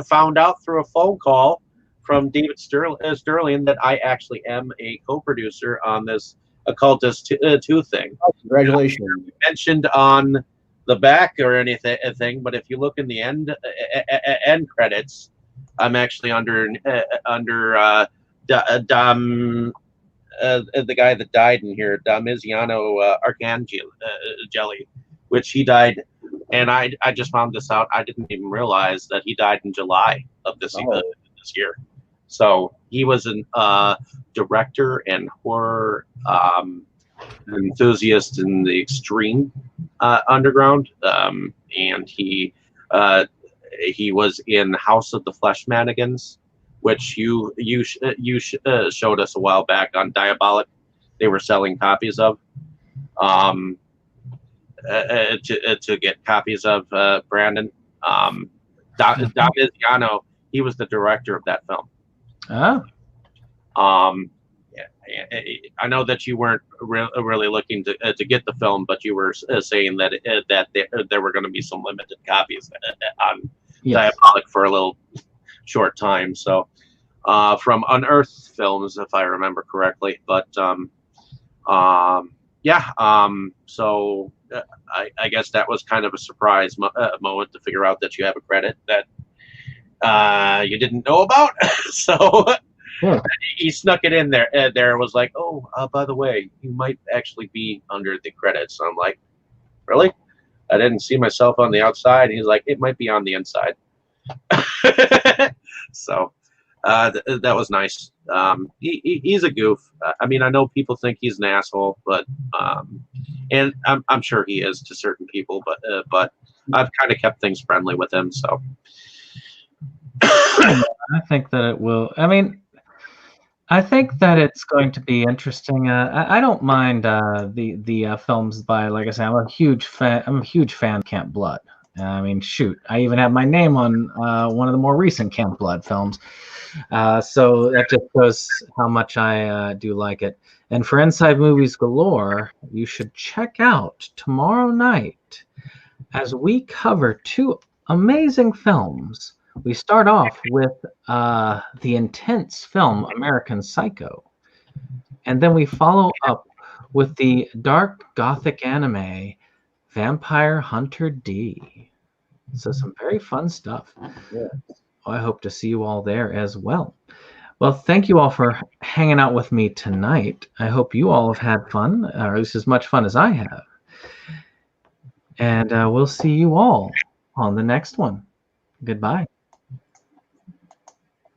found out through a phone call from David Sterling that I actually am a co-producer on this Occultist 2 thing. Oh, congratulations! Mentioned on the back or anything, but if you look in the end credits, I'm actually under Dom, the guy that died in here, Damiziano Arcangeli, which he died. And I just found this out. I didn't even realize that he died in July of this year. So he was a director and horror enthusiast in the extreme underground, and he was in House of the Flesh Mannequins, which you showed us a while back on Diabolic. They were selling copies of. To get copies of Brandon. Damiziano, he was the director of that film. Oh. I know that you weren't really looking to get the film, but you were saying that there were going to be some limited copies on Diabolic for a little short time. So from Unearthed Films, if I remember correctly. But so I guess that was kind of a surprise moment to figure out that you have a credit that you didn't know about. So he snuck it in there. There was like, oh, by the way, you might actually be under the credits. And I'm like, really? I didn't see myself on the outside. He's like, it might be on the inside. So that was nice. He's a goof. I mean, I know people think he's an asshole, but and I'm sure he is to certain people, but I've kind of kept things friendly with him. So I think that it will. I mean, I think that it's going to be interesting. I don't mind the films by, like I said, I'm a huge fan of Camp Blood. I mean, shoot, I even have my name on one of the more recent Camp Blood films. So that just shows how much I do like it. And for Inside Movies Galore, you should check out tomorrow night as we cover 2 amazing films. We start off with the intense film American Psycho, and then we follow up with the dark gothic anime Vampire Hunter D. So some very fun stuff. Yeah. I hope to see you all there as well. Well, thank you all for hanging out with me tonight. I hope you all have had fun, or at least as much fun as I have. And we'll see you all on the next one. Goodbye.